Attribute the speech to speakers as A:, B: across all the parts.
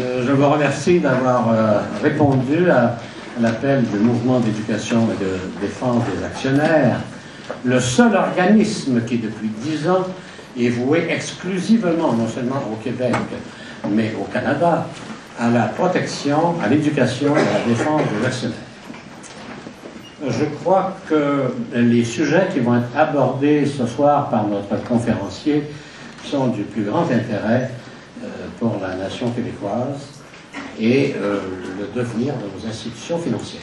A: Je vous remercie d'avoir répondu à l'appel du mouvement d'éducation et de défense des actionnaires, le seul organisme qui, depuis 10 ans, est voué exclusivement, non seulement au Québec, mais au Canada, à la protection, à l'éducation et à la défense des actionnaires. Je crois que les sujets qui vont être abordés ce soir par notre conférencier sont du plus grand intérêt pour la nation québécoise et le devenir de nos institutions financières.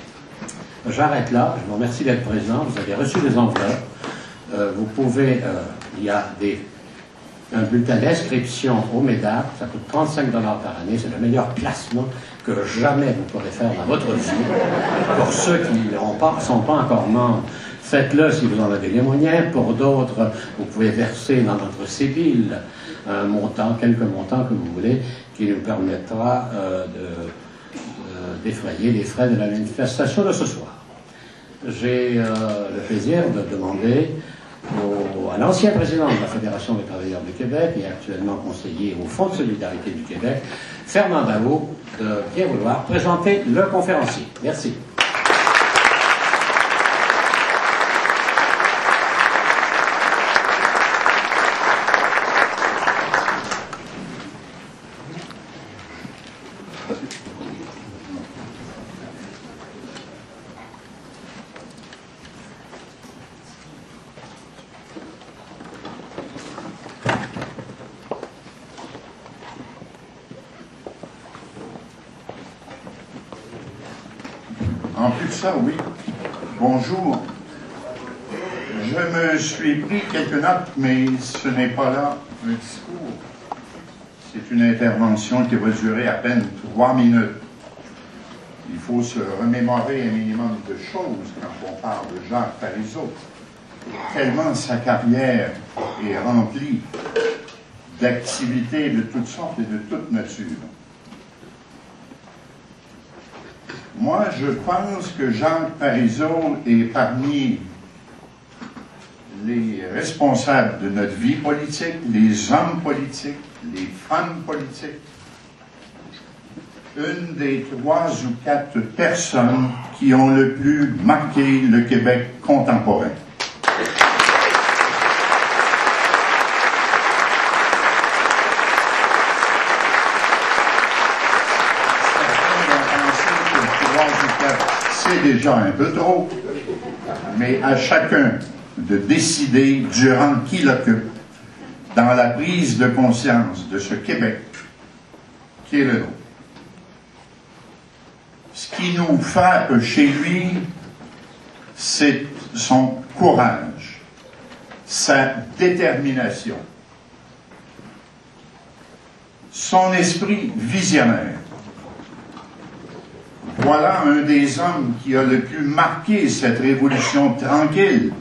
A: J'arrête là. Je vous remercie d'être présent. Vous avez reçu des enveloppes. Vous pouvez... il y a un bulletin d'inscription au MEDAC. Ça coûte 35 $ par année. C'est le meilleur placement que jamais vous pourrez faire dans votre vie. Pour ceux qui ne sont pas encore membres, faites-le si vous en avez les moyens. Pour d'autres, vous pouvez verser dans notre CEBIL un montant, quelques montants que vous voulez, qui nous permettra d'effrayer les frais de la manifestation de ce soir. J'ai le plaisir de demander à l'ancien président de la Fédération des travailleurs du Québec et actuellement conseiller au Fonds de solidarité du Québec, Fernand Daoust, de bien vouloir présenter le conférencier. Merci.
B: En plus de ça, oui. Bonjour. Je me suis pris quelques notes, mais ce n'est pas là un discours. C'est une intervention qui va durer à peine 3 minutes. Il faut se remémorer un minimum de choses quand on parle de Jacques Parizeau. Tellement sa carrière est remplie d'activités de toutes sortes et de toute nature. Moi, je pense que Jacques Parizeau est parmi les responsables de notre vie politique, les hommes politiques, les femmes politiques, une des 3 ou 4 personnes qui ont le plus marqué le Québec contemporain. C'est déjà un peu trop, mais à chacun de décider du rang qu'il occupe dans la prise de conscience de ce Québec qui est le nôtre. Ce qui nous frappe chez lui, c'est son courage, sa détermination, son esprit visionnaire. Voilà un des hommes qui a le plus marqué cette révolution tranquille,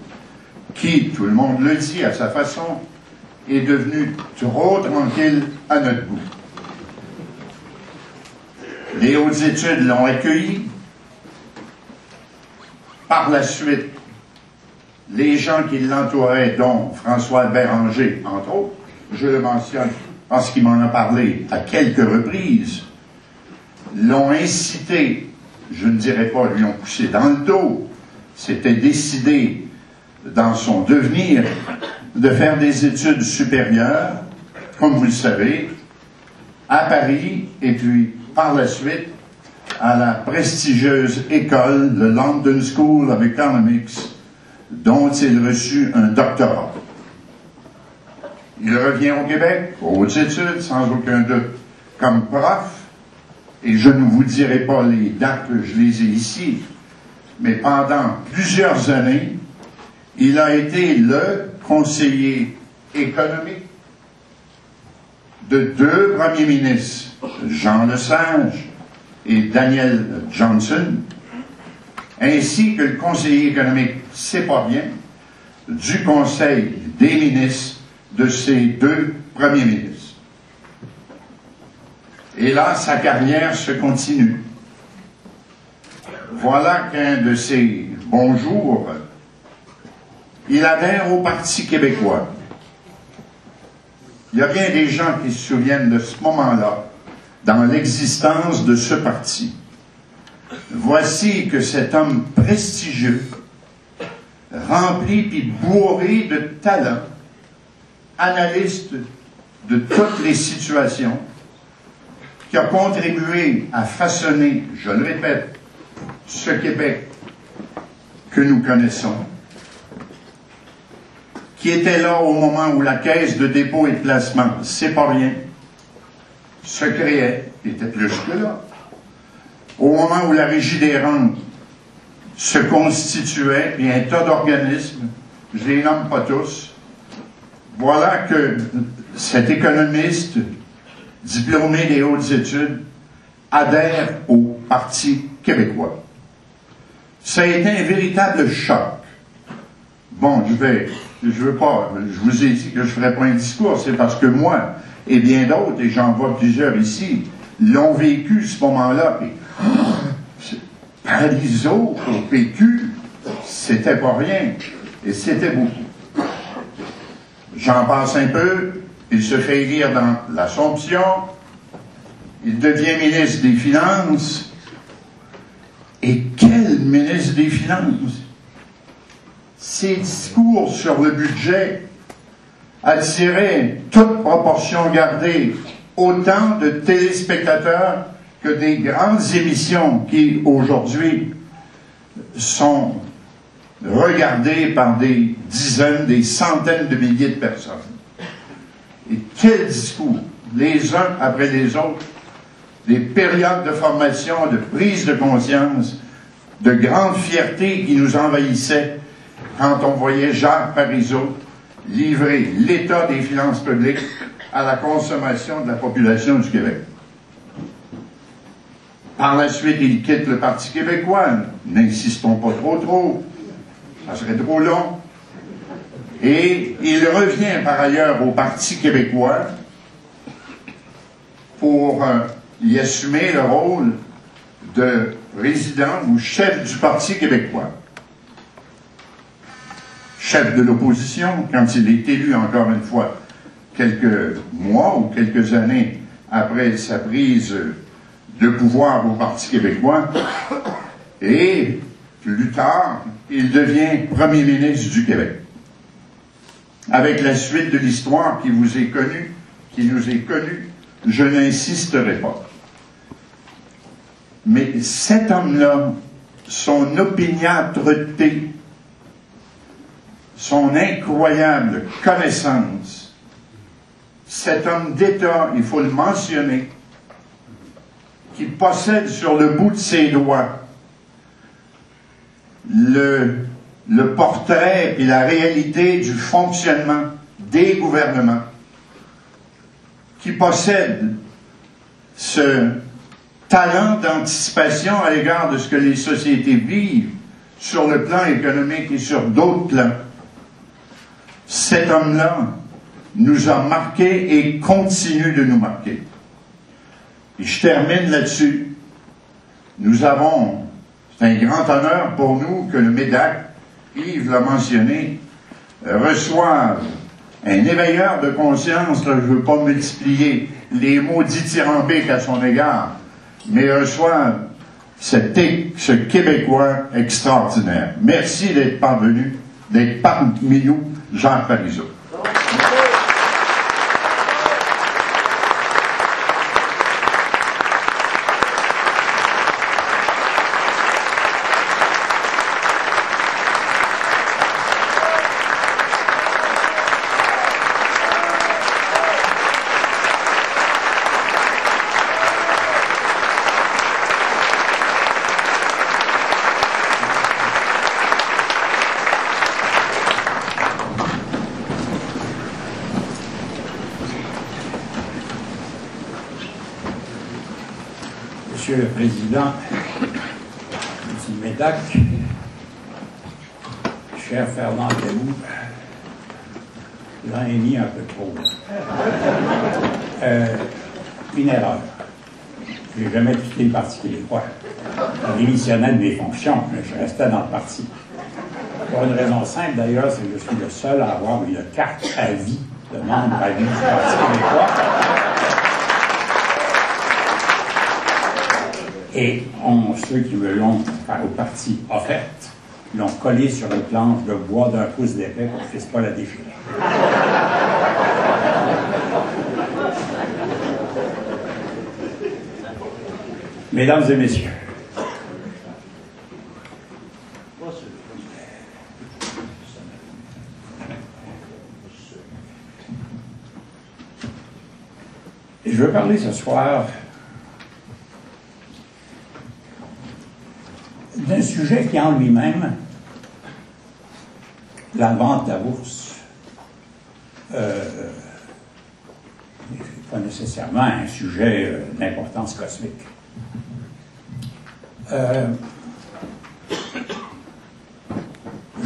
B: qui, tout le monde le dit à sa façon, est devenue trop tranquille à notre goût. Les hautes études l'ont accueilli. Par la suite, les gens qui l'entouraient, dont François Béranger, entre autres, je le mentionne parce qu'il m'en a parlé à quelques reprises, l'ont incité, je ne dirais pas lui ont poussé dans le dos, c'était décidé dans son devenir de faire des études supérieures, comme vous le savez, à Paris, et puis par la suite à la prestigieuse école, le London School of Economics, dont il reçut un doctorat. Il revient au Québec, aux hautes études, sans aucun doute, comme prof, et je ne vous dirai pas les dates, je les ai ici, mais pendant plusieurs années, il a été le conseiller économique de 2 premiers ministres, Jean Lesage et Daniel Johnson, ainsi que le conseiller économique, c'est pas bien, du Conseil des ministres de ces 2 premiers ministres. Et là, sa carrière se continue. Voilà qu'un de ses bons jours, il adhère au Parti québécois. Il y a bien des gens qui se souviennent de ce moment-là, dans l'existence de ce parti. Voici que cet homme prestigieux, rempli puis bourré de talent, analyste de toutes les situations, qui a contribué à façonner, je le répète, ce Québec que nous connaissons, qui était là au moment où la Caisse de dépôt et de placement, c'est pas rien, se créait, il était plus que là, au moment où la Régie des rentes se constituait, et un tas d'organismes, je les nomme pas tous, voilà que cet économiste, diplômé des hautes études, adhère au Parti québécois. Ça a été un véritable choc. Bon, je vous ai dit que je ne ferais pas un discours, c'est parce que moi, et bien d'autres, et j'en vois plusieurs ici, l'ont vécu ce moment-là. Parizeau au PQ, c'était pas rien, et c'était beaucoup. J'en passe un peu, il se fait élire dans l'Assomption, il devient ministre des Finances, et quel ministre des Finances! Ses discours sur le budget attiraient, toute proportion gardée, autant de téléspectateurs que des grandes émissions qui, aujourd'hui, sont regardées par des dizaines, des centaines de milliers de personnes. Et quel discours, les uns après les autres, des périodes de formation, de prise de conscience, de grande fierté qui nous envahissait quand on voyait Jacques Parizeau livrer l'état des finances publiques à la consommation de la population du Québec. Par la suite, il quitte le Parti québécois. N'insistons pas trop, ça serait trop long. Et il revient par ailleurs au Parti québécois pour y assumer le rôle de président ou chef du Parti québécois. Chef de l'opposition, quand il est élu encore une fois, quelques mois ou quelques années après sa prise de pouvoir au Parti québécois, et plus tard, il devient premier ministre du Québec. Avec la suite de l'histoire qui vous est connue, qui nous est connue, je n'insisterai pas. Mais cet homme-là, son opiniâtreté, son incroyable connaissance, cet homme d'État, il faut le mentionner, qui possède sur le bout de ses doigts le portrait et la réalité du fonctionnement des gouvernements, qui possède ce talent d'anticipation à l'égard de ce que les sociétés vivent sur le plan économique et sur d'autres plans. Cet homme-là nous a marqués et continue de nous marquer. Et je termine là-dessus. Nous avons, c'est un grand honneur pour nous que le MEDAC, Yves l'a mentionné, reçoive un éveilleur de conscience, là, je ne veux pas multiplier les mots dithyrambiques à son égard, mais reçoive ce Québécois extraordinaire. Merci d'être parvenu, d'être parmi nous, Jean Parizeau.
C: Monsieur le Président du MEDAC, cher Fernand Deloux, j'en ai mis un peu trop. Une erreur. Je n'ai jamais quitté le Parti québécois. Je démissionnais de mes fonctions, mais je restais dans le parti. Pour une raison simple, d'ailleurs, c'est que je suis le seul à avoir une carte à vie de membre à vie du Parti québécois. Et ceux qui me l'ont, au parti offerte, l'ont collé sur une planche de bois d'un pouce d'épais pour qu'on ne puisse pas la défiler. Mesdames et messieurs, je veux parler ce soir d'un sujet qui en lui-même, la vente de la bourse, n'est pas nécessairement un sujet d'importance cosmique. Je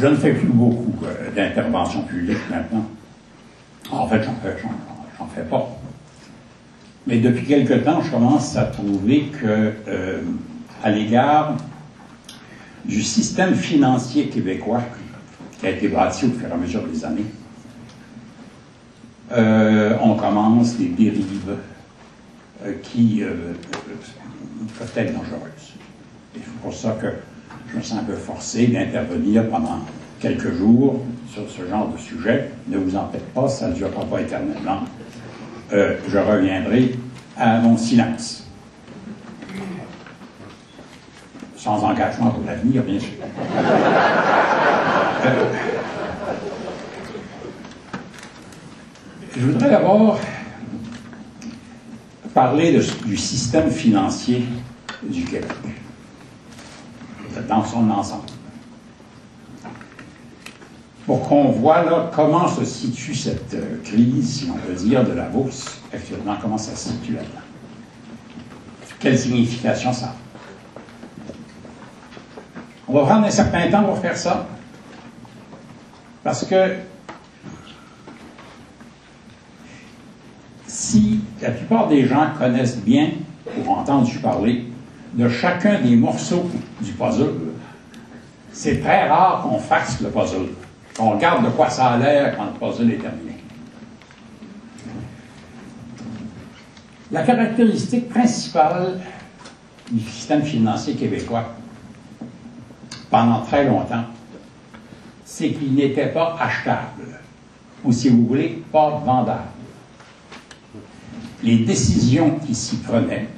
C: ne fais plus beaucoup d'interventions publiques maintenant. En fait, j'en fais pas. Mais depuis quelque temps, je commence à trouver que, à l'égard du système financier québécois, qui a été bâti au fur et à mesure des années, on commence des dérives qui peuvent être dangereuses. Et c'est pour ça que je me sens un peu forcé d'intervenir pendant quelques jours sur ce genre de sujet. Ne vous en faites pas, ça ne durera pas éternellement. Je reviendrai à mon silence. Sans engagement pour l'avenir, bien sûr. Je voudrais d'abord parler du système financier du Québec, dans son ensemble. Pour qu'on voit là comment se situe cette crise, si on peut dire, de la bourse actuellement, comment ça se situe là-dedans. Quelle signification ça a. On va prendre un certain temps pour faire ça, parce que si la plupart des gens connaissent bien ou ont entendu parler de chacun des morceaux du puzzle, c'est très rare qu'on fasse le puzzle. On regarde de quoi ça a l'air quand le puzzle est terminé. La caractéristique principale du système financier québécois, pendant très longtemps, c'est qu'il n'était pas achetable, ou si vous voulez, pas vendable. Les décisions qui s'y prenaient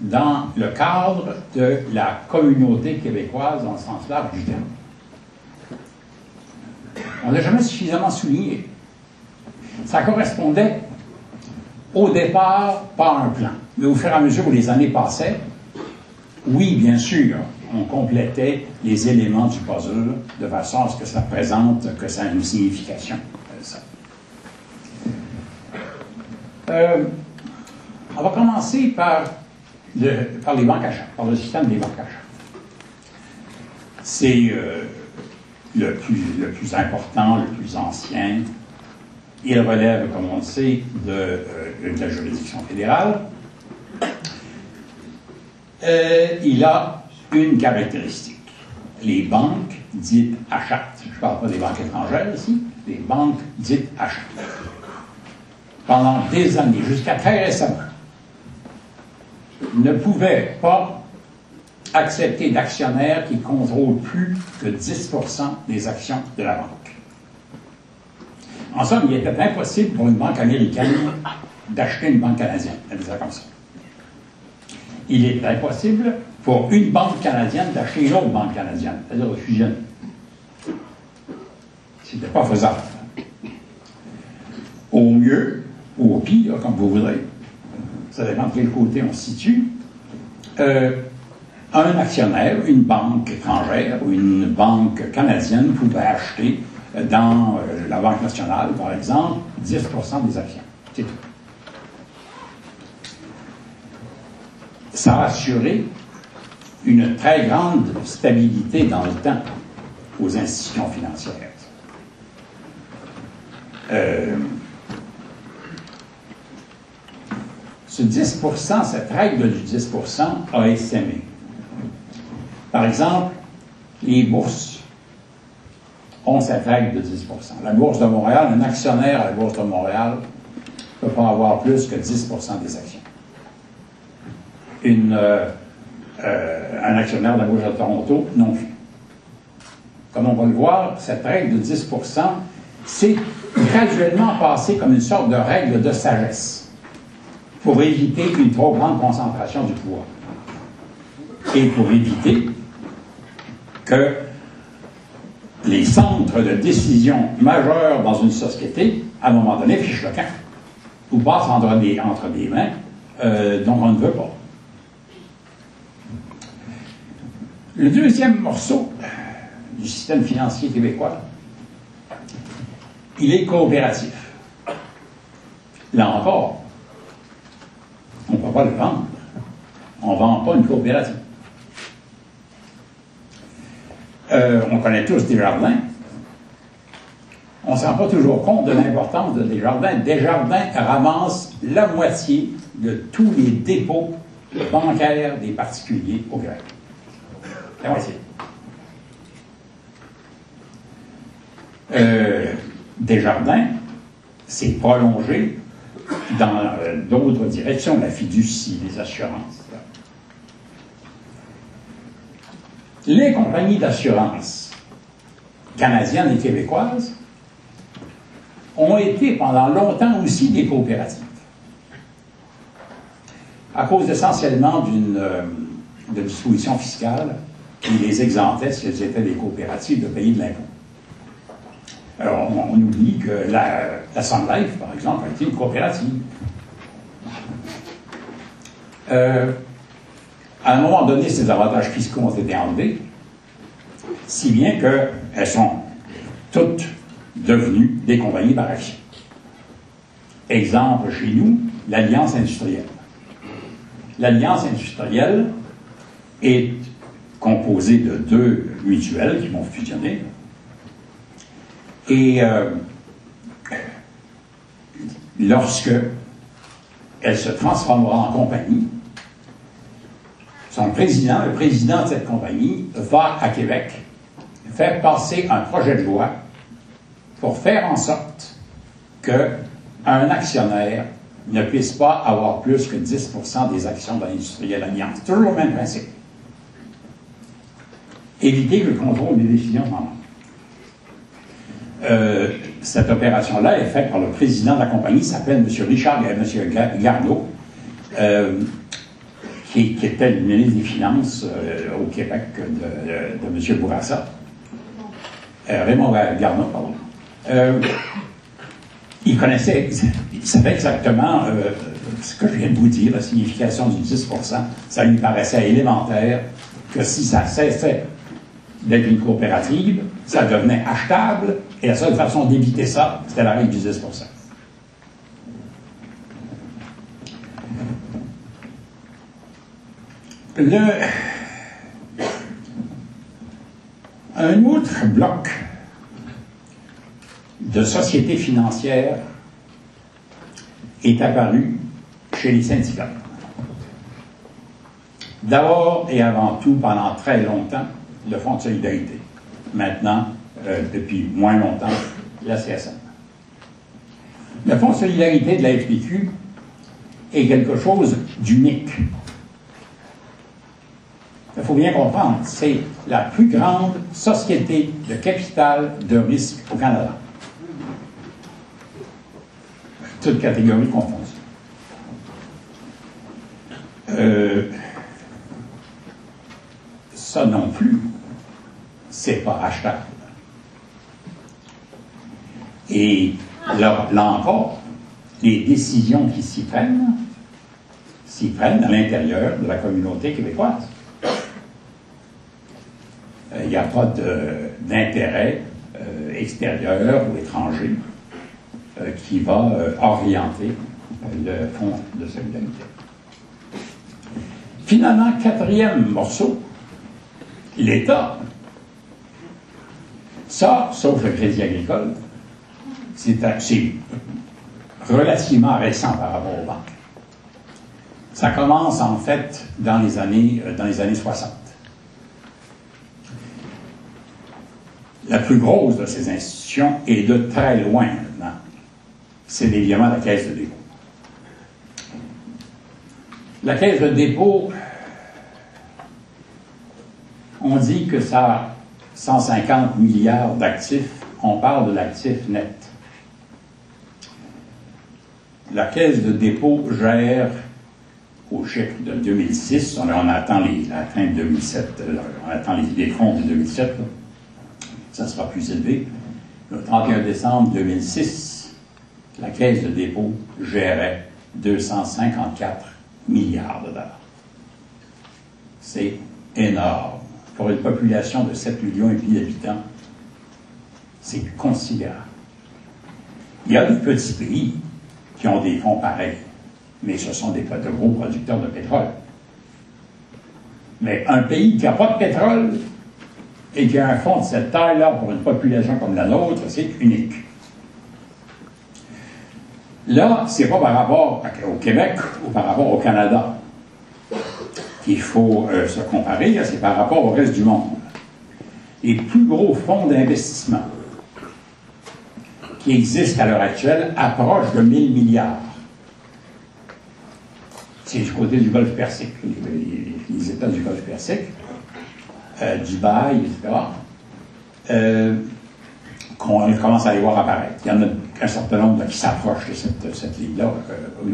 C: dans le cadre de la communauté québécoise dans le sens large du terme. On n'a jamais suffisamment souligné. Ça correspondait au départ pas un plan, mais au fur et à mesure où les années passaient, oui, bien sûr, on complétait les éléments du puzzle de façon à ce que ça présente, que ça a une signification. On va commencer par les banques à achats, par le système des banques à achats. C'est le plus important, le plus ancien. Il relève, comme on le sait, de la juridiction fédérale. Il a une caractéristique. Les banques dites achètent, je ne parle pas des banques étrangères ici, les banques dites achètent. Pendant des années, jusqu'à très récemment, ne pouvaient pas accepter d'actionnaires qui contrôlent plus que 10% des actions de la banque. En somme, il était impossible pour une banque américaine d'acheter une banque canadienne. Elle disait comme ça. Il est impossible pour une banque canadienne d'acheter une autre banque canadienne, c'est-à-dire de fusionner. C'était pas faisable. Au mieux, ou au pire, comme vous voudrez, ça dépend de quel côté on se situe, un actionnaire, une banque étrangère ou une banque canadienne pouvait acheter dans la Banque nationale, par exemple, 10% des actions. C'est tout. Ça a assuré une très grande stabilité dans le temps aux institutions financières. Ce 10%, cette règle du 10% a essaimé. Par exemple, les bourses ont cette règle de 10%. La Bourse de Montréal, un actionnaire à la Bourse de Montréal ne peut pas avoir plus que 10% des actions. un actionnaire de la Bourse de Toronto non plus. Comme on va le voir, cette règle de 10 s'est graduellement passée comme une sorte de règle de sagesse pour éviter une trop grande concentration du pouvoir et pour éviter que les centres de décision majeurs dans une société, à un moment donné, fichent le camp ou passent entre des mains dont on ne veut pas. Le deuxième morceau du système financier québécois, il est coopératif. Là encore, on ne peut pas le vendre. On ne vend pas une coopérative. On connaît tous Desjardins. On ne se rend pas toujours compte de l'importance de Desjardins. Desjardins ramasse la moitié de tous les dépôts bancaires des particuliers au Québec. La moitié. Desjardins s'est prolongé dans d'autres directions, la fiducie, les assurances. Les compagnies d'assurance canadiennes et québécoises ont été pendant longtemps aussi des coopératives, à cause essentiellement d'une disposition fiscale qui les exemptait, si elles étaient des coopératives, de payer de l'impôt. Alors, on oublie que la Sun Life, par exemple, a été une coopérative. À un moment donné, ces avantages fiscaux ont été enlevés, si bien qu'elles sont toutes devenues des compagnies par action. Exemple chez nous, l'Alliance industrielle. L'Alliance industrielle est composée de 2 mutuelles qui vont fusionner. Et lorsque elle se transformera en compagnie, son président, le président de cette compagnie, va à Québec faire passer un projet de loi pour faire en sorte qu'un actionnaire ne puisse pas avoir plus que 10 % des actions de l'industrielle Alliance. Toujours le même principe. Éviter que le contrôle des décisions s'en manque. Cette opération-là est faite par le président de la compagnie, qui s'appelle M. Richard Garneau, qui était le ministre des Finances au Québec de M. Bourassa. Raymond Garneau, pardon. Il savait exactement ce que je viens de vous dire, la signification du 10 %. Ça lui paraissait élémentaire que si ça cessait d'être une coopérative, ça devenait achetable, et la seule façon d'éviter ça, c'était la règle du 10 %. Un autre bloc de sociétés financières est apparu chez les syndicats. D'abord et avant tout, pendant très longtemps, le Fonds de solidarité. Maintenant, depuis moins longtemps, la CSN. Le Fonds de solidarité de la FPQ est quelque chose d'unique. Il faut bien comprendre, c'est la plus grande société de capital de risque au Canada. Toutes catégories confondues. Ça non plus, c'est pas achetable. Et là encore, les décisions qui s'y prennent à l'intérieur de la communauté québécoise. Il n'y a pas d'intérêt extérieur ou étranger qui va orienter le Fonds de solidarité. Finalement, quatrième morceau, l'État. Ça, sauf le Crédit agricole, c'est relativement récent par rapport aux banques. Ça commence en fait dans les années 60. La plus grosse de ces institutions est de très loin maintenant. C'est évidemment la Caisse de dépôt. La Caisse de dépôt, on dit que ça a 150 milliards d'actifs. On parle de l'actif net. La Caisse de dépôt gère, au chiffre de 2006, on attend la fin de 2007, on attend les comptes de 2007, là. Ça sera plus élevé. Le 31 décembre 2006, la Caisse de dépôt gérait 254 milliards de dollars. C'est énorme. Pour une population de 7 millions et demi d'habitants, c'est considérable. Il y a des petits pays qui ont des fonds pareils, mais ce sont de gros producteurs de pétrole. Mais un pays qui n'a pas de pétrole et qui a un fonds de cette taille-là pour une population comme la nôtre, c'est unique. Là, c'est pas par rapport au Québec ou par rapport au Canada qu'il faut se comparer, c'est par rapport au reste du monde. Les plus gros fonds d'investissement qui existent à l'heure actuelle approchent de 1000 milliards. C'est du côté du Golfe Persique, les États du Golfe Persique, Dubaï, etc., qu'on commence à les voir apparaître. Il y en a un certain nombre qui s'approchent de cette ligne-là,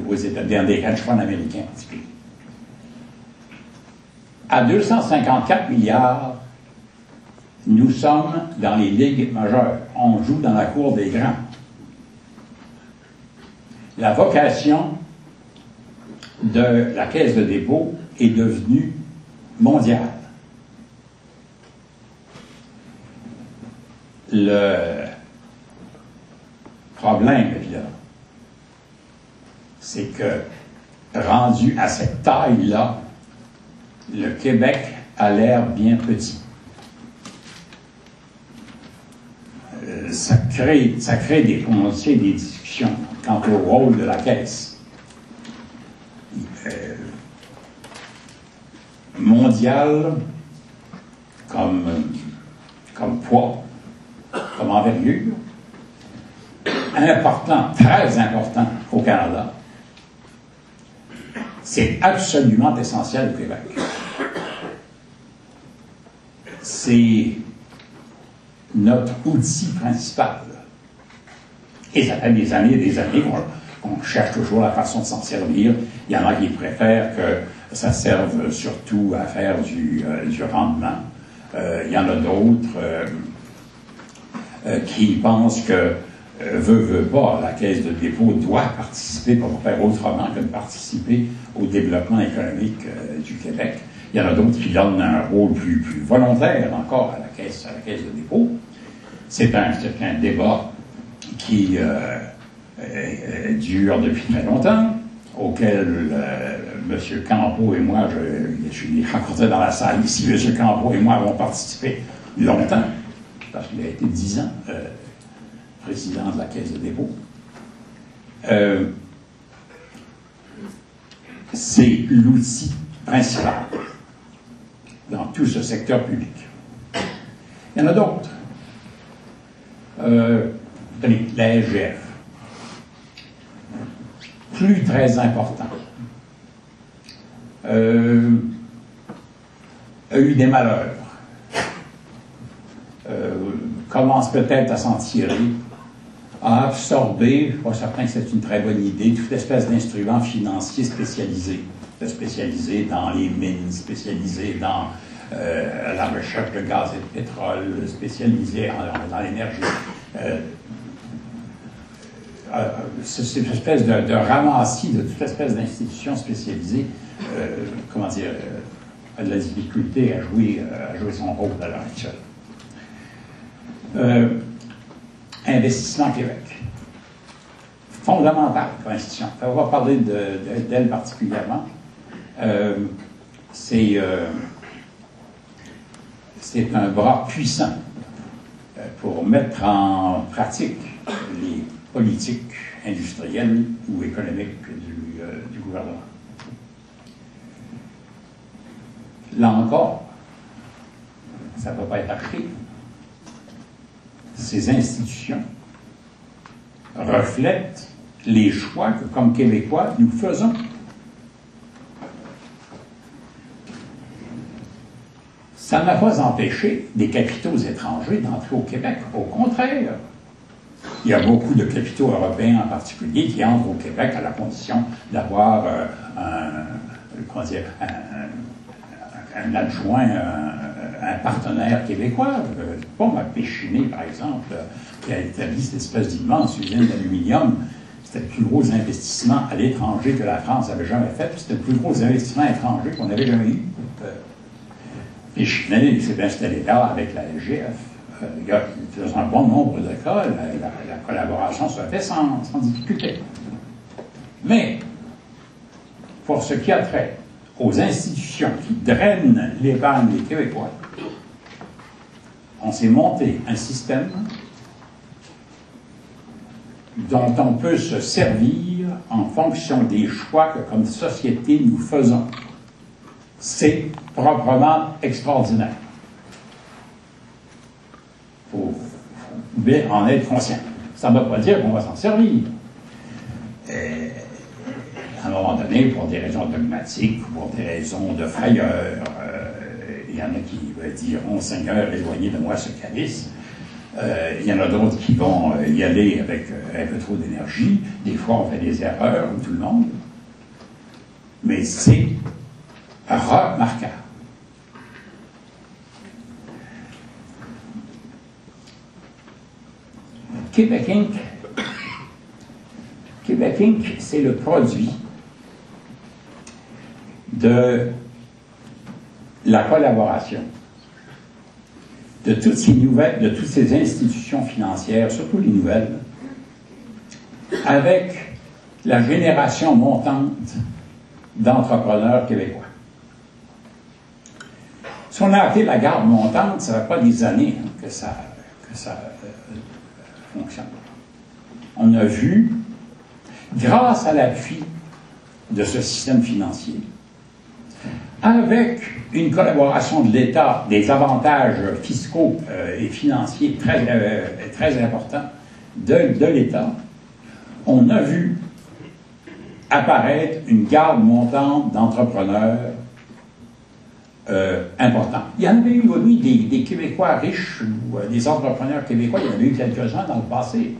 C: aux États-Unis, dans des hedge funds américains en particulier. À 254 milliards, nous sommes dans les ligues majeures. On joue dans la cour des grands. La vocation de la Caisse de dépôt est devenue mondiale. Le problème, évidemment, c'est que, rendu à cette taille-là, le Québec a l'air bien petit. Ça crée des discussions quant au rôle de la Caisse. Mondiale, comme poids, comme envergure, important, très important au Canada. C'est absolument essentiel au Québec. C'est notre outil principal. Et ça fait des années et des années qu'on cherche toujours la façon de s'en servir. Il y en a qui préfèrent que ça serve surtout à faire du rendement. Il y en a d'autres qui pensent que veut pas, la Caisse de dépôt doit participer, pour faire autrement que de participer au développement économique du Québec. Il y en a d'autres qui donnent un rôle plus volontaire encore à la Caisse de dépôt. C'est un débat qui dure depuis très longtemps, auquel M. Campeau et moi, je l'ai rencontré dans la salle ici, M. Campeau et moi avons participé longtemps, parce qu'il a été 10 ans président de la Caisse de dépôt. C'est l'outil principal dans tout ce secteur public. Il y en a d'autres. La SGF. Plus très important. A eu des malheurs. Commence peut-être à s'en tirer, à absorber, je ne suis pas certain que c'est une très bonne idée, toute espèce d'instruments financiers spécialisés dans les mines, spécialisés dans la recherche de gaz et de pétrole, spécialisés dans l'énergie. C'est une espèce de ramassis de toute espèce d'institutions spécialisées, a de la difficulté à jouer son rôle à l'heure actuelle. Investissement Québec. Fondamental comme institution. On va parler d'elle particulièrement. C'est un bras puissant pour mettre en pratique les politiques industrielles ou économiques du gouvernement. Là encore, ça ne peut pas être acheté. Ces institutions reflètent les choix que, comme Québécois, nous faisons. Ça n'a pas empêché des capitaux étrangers d'entrer au Québec. Au contraire, il y a beaucoup de capitaux européens en particulier qui entrent au Québec à la condition d'avoir un adjoint, un partenaire québécois. Pas Péchiné, par exemple, qui a établi cette espèce d'immense usine d'aluminium. C'était le plus gros investissement à l'étranger que la France avait jamais fait. C'était le plus gros investissement étranger qu'on avait jamais eu. Péchiné s'est installé là avec la LGF. Dans un bon nombre de cas, la collaboration se fait sans difficulté. Mais, pour ce qui a trait aux institutions qui drainent l'épargne des Québécois, on s'est monté un système dont on peut se servir en fonction des choix que, comme société, nous faisons. C'est proprement extraordinaire. Il faut bien en être conscient. Ça ne veut pas dire qu'on va s'en servir. À un moment donné, pour des raisons dogmatiques, pour des raisons de frayeur, il y en a qui diront « Seigneur, éloignez de moi ce calice ». Il y en a d'autres qui vont y aller avec un peu trop d'énergie. Des fois, on fait des erreurs, comme tout le monde. Mais c'est remarquable. Québec Inc., c'est le produit de la collaboration de toutes ces nouvelles, de toutes ces institutions financières, surtout les nouvelles, avec la génération montante d'entrepreneurs québécois. Si on a appelé la garde montante, ça ne fait pas des années que ça fonctionne. On a vu, grâce à l'appui de ce système financier, avec une collaboration de l'État, des avantages fiscaux et financiers très importants de l'État, on a vu apparaître une garde montante d'entrepreneurs importants. Il y en avait eu, oui, des Québécois riches ou des entrepreneurs québécois, il y en avait eu quelques-uns dans le passé.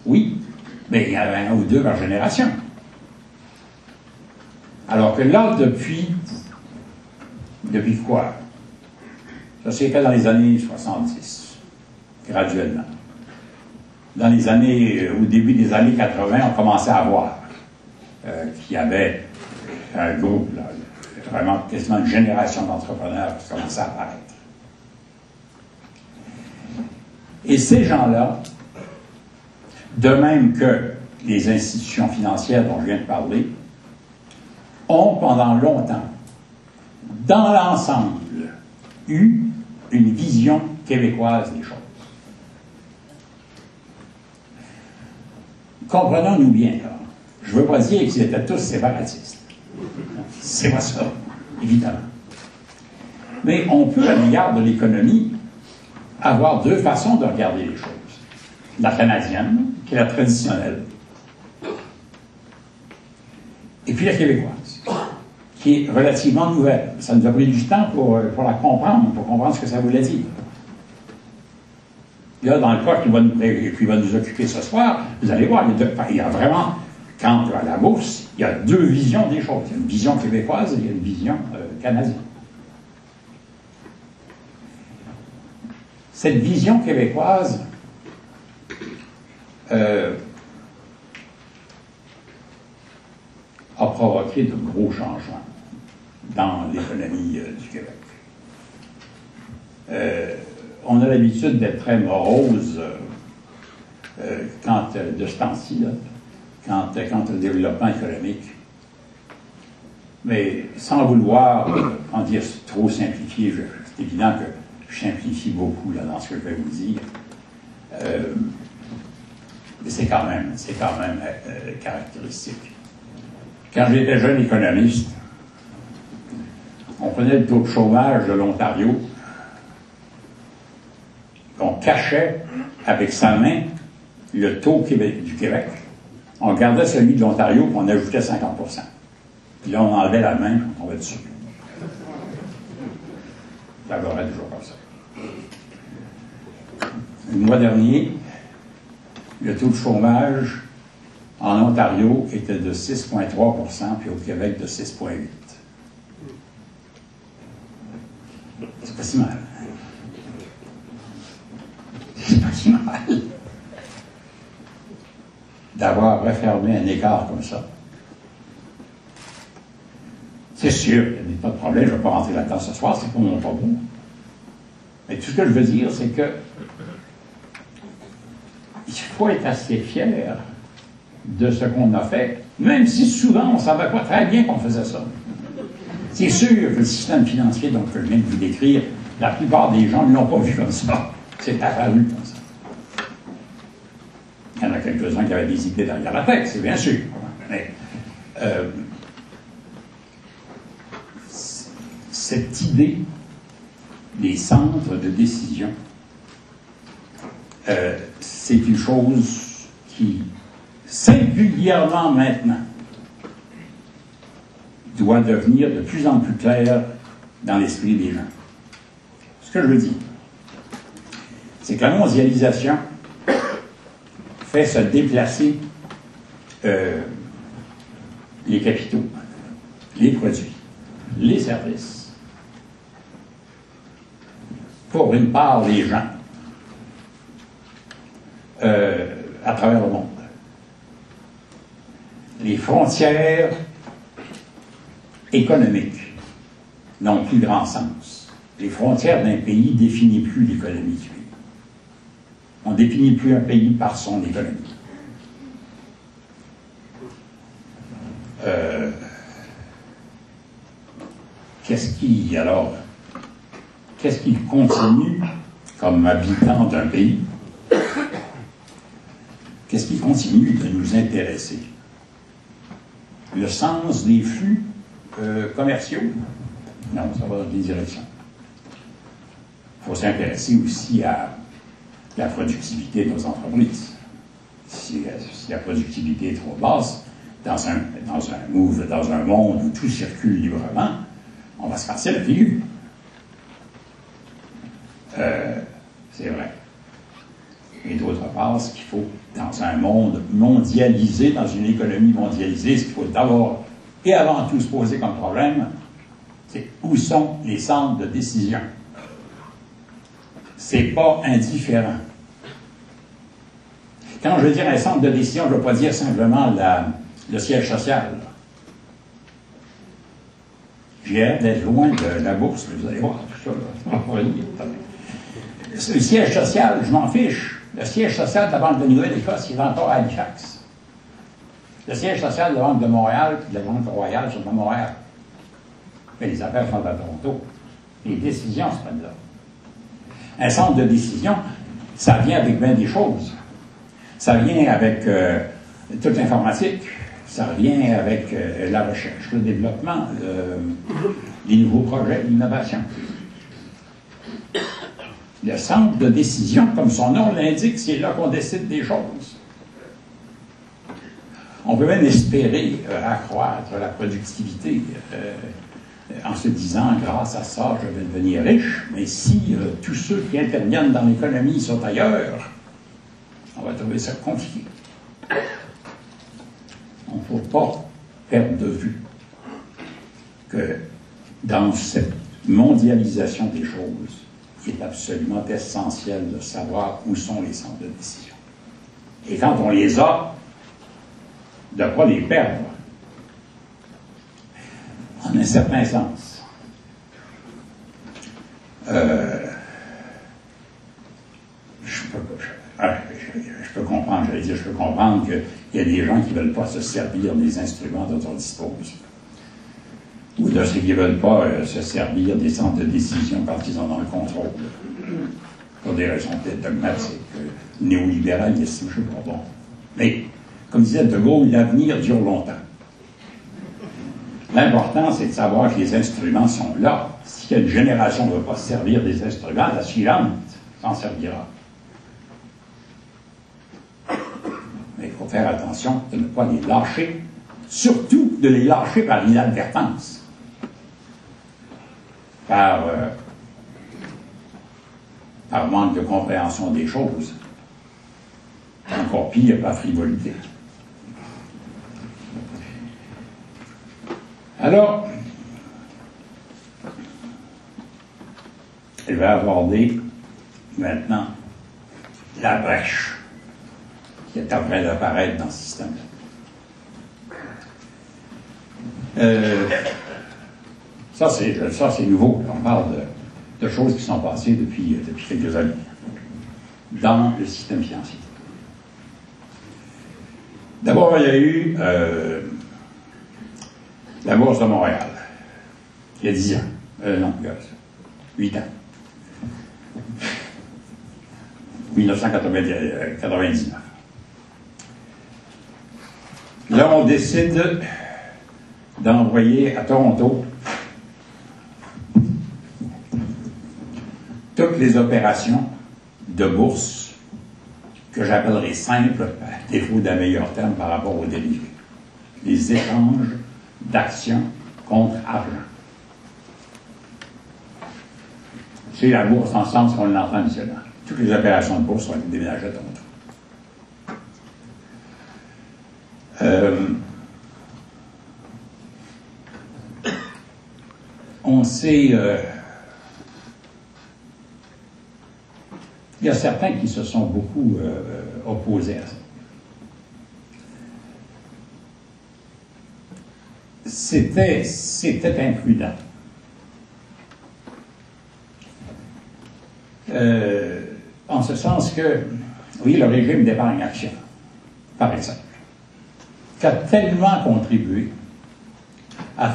C: Oui, mais il y en avait un ou deux par génération. Alors que là, depuis quoi? Ça s'est fait dans les années 70, graduellement. Dans les années, au début des années 80, on commençait à voir qu'il y avait un groupe, là, vraiment quasiment une génération d'entrepreneurs qui commençait à apparaître. Et ces gens-là, de même que les institutions financières dont je viens de parler, ont pendant longtemps, dans l'ensemble, eu une vision québécoise des choses. Comprenons-nous bien, là. Je ne veux pas dire qu'ils étaient tous séparatistes. C'est pas ça, évidemment. Mais on peut, à l'égard de l'économie, avoir deux façons de regarder les choses. La canadienne, qui est la traditionnelle, et puis la québécoise, qui est relativement nouvelle. Ça nous a pris du temps pour la comprendre, pour comprendre ce que ça voulait dire. Là, dans le cas qui va nous occuper ce soir, vous allez voir, il y a vraiment, quant à la bourse, il y a deux visions des choses. Il y a une vision québécoise et il y a une vision canadienne. Cette vision québécoise a provoqué de gros changements dans l'économie du Québec. On a l'habitude d'être très morose de ce temps-ci, quant au développement économique. Mais sans vouloir en dire trop simplifié, c'est évident que je simplifie beaucoup là, dans ce que je vais vous dire. Mais c'est quand même caractéristique. Quand j'étais jeune économiste, on prenait le taux de chômage de l'Ontario, on cachait avec sa main le taux du Québec, on gardait celui de l'Ontario et on ajoutait 50%. Puis là, on enlevait la main et on tombait dessus. tablerait toujours comme ça. Le mois dernier, le taux de chômage en Ontario était de 6,3 puis au Québec de 6,8 %. C'est pas si mal. C'est pas si mal d'avoir refermé un écart comme ça. C'est sûr, il n'y a pas de problème, je ne vais pas rentrer là-dedans ce soir, c'est pas mon problème. Mais tout ce que je veux dire, c'est que il faut être assez fier de ce qu'on a fait, même si souvent on ne savait pas très bien qu'on faisait ça. C'est sûr que le système financier, donc, que je viens de vous décrire, la plupart des gens ne l'ont pas vu comme ça. C'est apparu comme ça. Il y en a quelques-uns qui avaient des idées derrière la tête, c'est bien sûr. Mais cette idée des centres de décision, c'est une chose qui, singulièrement maintenant, doit devenir de plus en plus claire dans l'esprit des gens. Ce que je veux dire, c'est que la mondialisation fait se déplacer les capitaux, les produits, les services, pour une part des gens à travers le monde. Les frontières économiques n'ont plus grand sens. Les frontières d'un pays ne définissent plus l'économie du pays. On ne définit plus un pays par son économie. Qu'est-ce qui continue comme habitant d'un pays? Qu'est-ce qui continue de nous intéresser? Le sens des flux commerciaux? Non, ça va dans des directions. Il faut s'intéresser aussi à la productivité de nos entreprises. Si la productivité est trop basse, dans un monde où tout circule librement, on va se casser la figure. C'est vrai. Et d'autre part, ce qu'il faut, dans un monde mondialisé, dans une économie mondialisée, ce qu'il faut d'abord et avant tout se poser comme problème, c'est où sont les centres de décision. C'est pas indifférent. Quand je veux dire un centre de décision, je ne veux pas dire simplement le siège social. J'ai hâte d'être loin de la bourse, mais vous allez voir tout ça. Le siège social, je m'en fiche. Le siège social de la Banque de Nouvelle-Écosse, il est encore à Halifax. Le siège social de la Banque de Montréal et de la Banque royale sont à Montréal. Mais les affaires sont à Toronto. Les décisions se prennent là. Un centre de décision, ça vient avec bien des choses. Ça vient avec toute l'informatique. Ça vient avec la recherche, le développement, les nouveaux projets, l'innovation. Le centre de décision, comme son nom l'indique, c'est là qu'on décide des choses. On peut même espérer accroître la productivité en se disant, grâce à ça, je vais devenir riche, mais si tous ceux qui interviennent dans l'économie sont ailleurs, on va trouver ça compliqué. On ne faut pas perdre de vue que dans cette mondialisation des choses, il est absolument essentiel de savoir où sont les centres de décision. Et quand on les a, de ne pas les perdre. En un certain sens. Je peux comprendre, je peux comprendre qu'il y a des gens qui ne veulent pas se servir des instruments dont on dispose. Ou de ceux qui ne veulent pas se servir des centres de décision quand ils en ont le contrôle. Pour des raisons peut-être dogmatiques, néolibéralisme, je ne sais pas bon. Mais, comme disait De Gaulle, l'avenir dure longtemps. L'important, c'est de savoir que les instruments sont là. Si une génération ne veut pas se servir des instruments, la suivante s'en servira. Mais il faut faire attention de ne pas les lâcher, surtout de les lâcher par l'inadvertance. Par par manque de compréhension des choses. Encore pire, par frivolité. Alors, je vais aborder maintenant la brèche qui est en train d'apparaître dans ce système-là. Ça, c'est nouveau. On parle de choses qui sont passées depuis quelques années dans le système financier. D'abord, il y a eu la Bourse de Montréal, il y a 10 ans. Non, 8 ans. 1999. Là, on décide d'envoyer à Toronto toutes les opérations de bourse que j'appellerais simples, à défaut d'un meilleur terme par rapport aux dérivés. Les échanges d'actions contre argent. C'est la bourse en sens qu'on l'entend habituellement. Toutes les opérations de bourse sont déménagées à Toronto. On sait... il y a certains qui se sont beaucoup opposés à ça. C'était imprudent. En ce sens que, oui, le régime d'épargne-action, par exemple, qui a tellement contribué à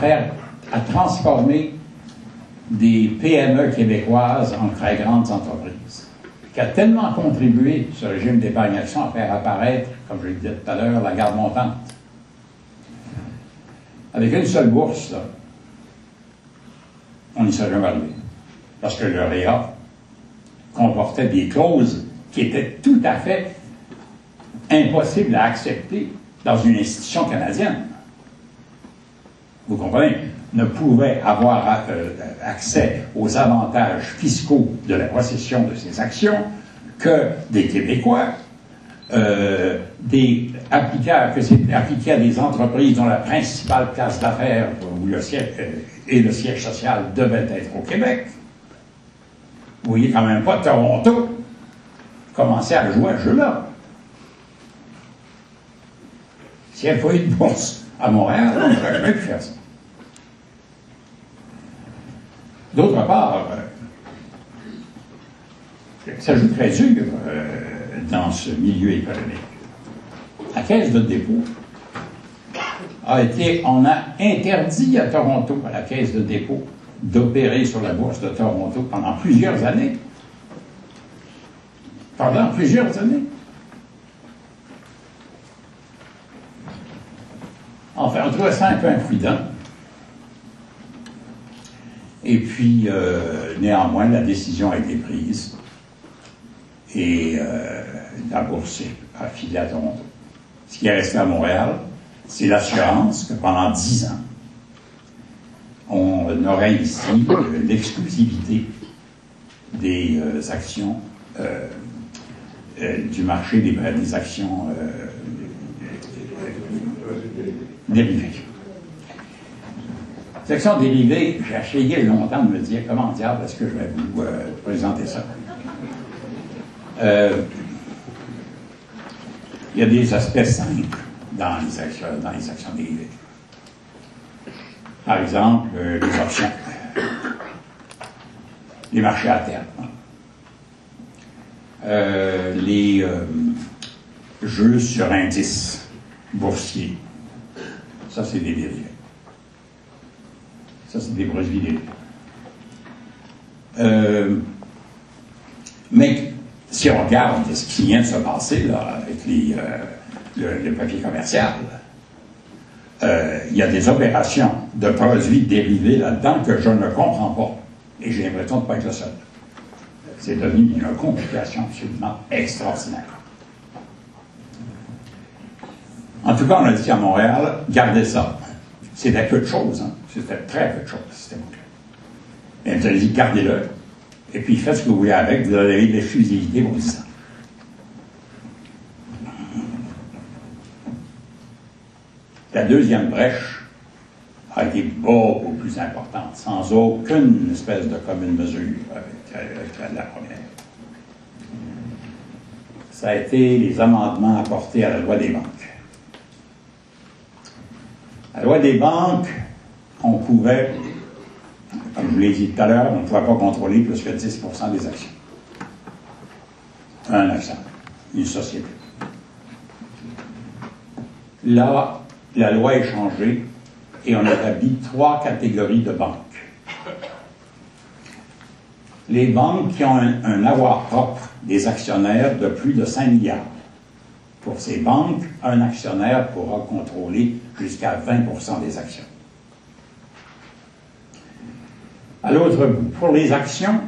C: transformer des PME québécoises en très grandes entreprises, qui a tellement contribué, ce régime d'épargne-action, à faire apparaître, comme je le disais tout à l'heure, la garde montante. Avec une seule bourse, là, on n'y serait jamais arrivé. Parce que le REA comportait des clauses qui étaient tout à fait impossibles à accepter dans une institution canadienne. Vous comprenez? Ne pouvait avoir accès aux avantages fiscaux de la possession de ces actions que des Québécois, appliqué à des entreprises dont la principale place d'affaires où le siège social devait être au Québec. Vous voyez quand même pas Toronto commencer à jouer à ce jeu-là. S'il n'y avait pas eu de bourse à Montréal, on n'aurait jamais pu faire ça. D'autre part, ça joue très dur dans ce milieu économique. La Caisse de dépôt on a interdit à Toronto, à la Caisse de dépôt, d'opérer sur la bourse de Toronto pendant plusieurs années. Pendant plusieurs années. Enfin, on trouvait ça un peu imprudent. Et puis, néanmoins, la décision a été prise. Et la bourse est affiliée à Toronto. Ce qui est resté à Montréal, c'est l'assurance que pendant 10 ans, on aurait ici l'exclusivité des actions du marché des actions dérivées. Les actions dérivées, j'ai essayé longtemps de me dire comment diable est-ce que je vais vous présenter ça. Il y a des aspects simples dans les actions dérivées. Par exemple, les options, les marchés à terme, les jeux sur indices boursiers. Ça, c'est des dérivés. Ça, c'est des produits dérivés. Mais si on regarde ce qui vient de se passer là, avec le papier commercial, il y a des opérations de produits dérivés là-dedans que je ne comprends pas. Et j'ai l'impression de ne pas être le seul. C'est devenu une complication absolument extraordinaire. En tout cas, on a dit à Montréal, gardez ça. C'était peu de choses, hein. C'était très peu de choses, c'était bon. Et on a dit, gardez-le. et puis faites ce que vous voulez avec, vous avez de l'exclusivité pour 10 ans. La deuxième brèche a été beaucoup plus importante, sans aucune espèce de commune mesure avec la première. Ça a été les amendements apportés à la loi des banques. La loi des banques, on pouvait, comme je vous l'ai dit tout à l'heure, on ne pouvait pas contrôler plus que 10% des actions. Un actionnaire, une société. Là, la loi est changée et on établit 3 catégories de banques. Les banques qui ont un avoir propre des actionnaires de plus de 5 milliards. Pour ces banques, un actionnaire pourra contrôler jusqu'à 20% des actions. À l'autre bout, pour les actions,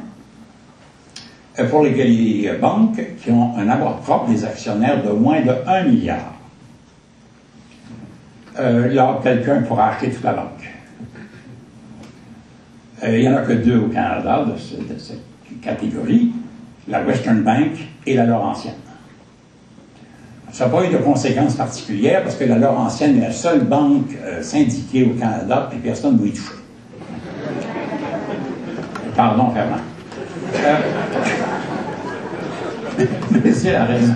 C: pour les banques qui ont un avoir propre des actionnaires de moins de 1 milliard, là, quelqu'un pourra acheter toute la banque. Il n'y en a que 2 au Canada de cette catégorie, la Western Bank et la Laurentienne. Ça n'a pas eu de conséquences particulières parce que la Laurentienne est la seule banque syndiquée au Canada et personne ne veut y toucher. Pardon, Fernand. Mais c'est la raison.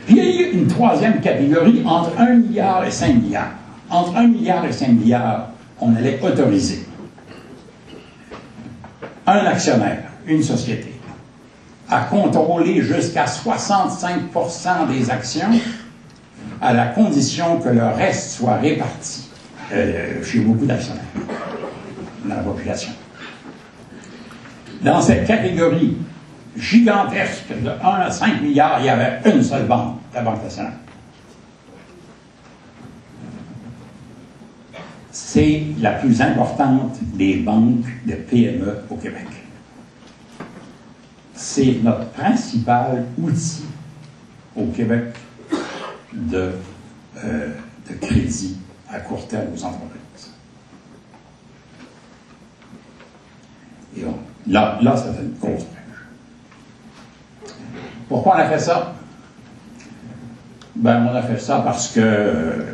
C: Puis il y a eu une troisième catégorie entre 1 milliard et 5 milliards. Entre 1 milliard et 5 milliards, on allait autoriser un actionnaire, une société, à contrôler jusqu'à 65% des actions à la condition que le reste soit réparti chez beaucoup d'actionnaires dans la population. Dans cette catégorie gigantesque de 1 à 5 milliards, il y avait une seule banque, la Banque nationale. C'est la plus importante des banques de PME au Québec. C'est notre principal outil au Québec de crédit à court terme aux entreprises. Et là, ça fait une grosse brèche. Pourquoi on a fait ça? Ben, on a fait ça parce que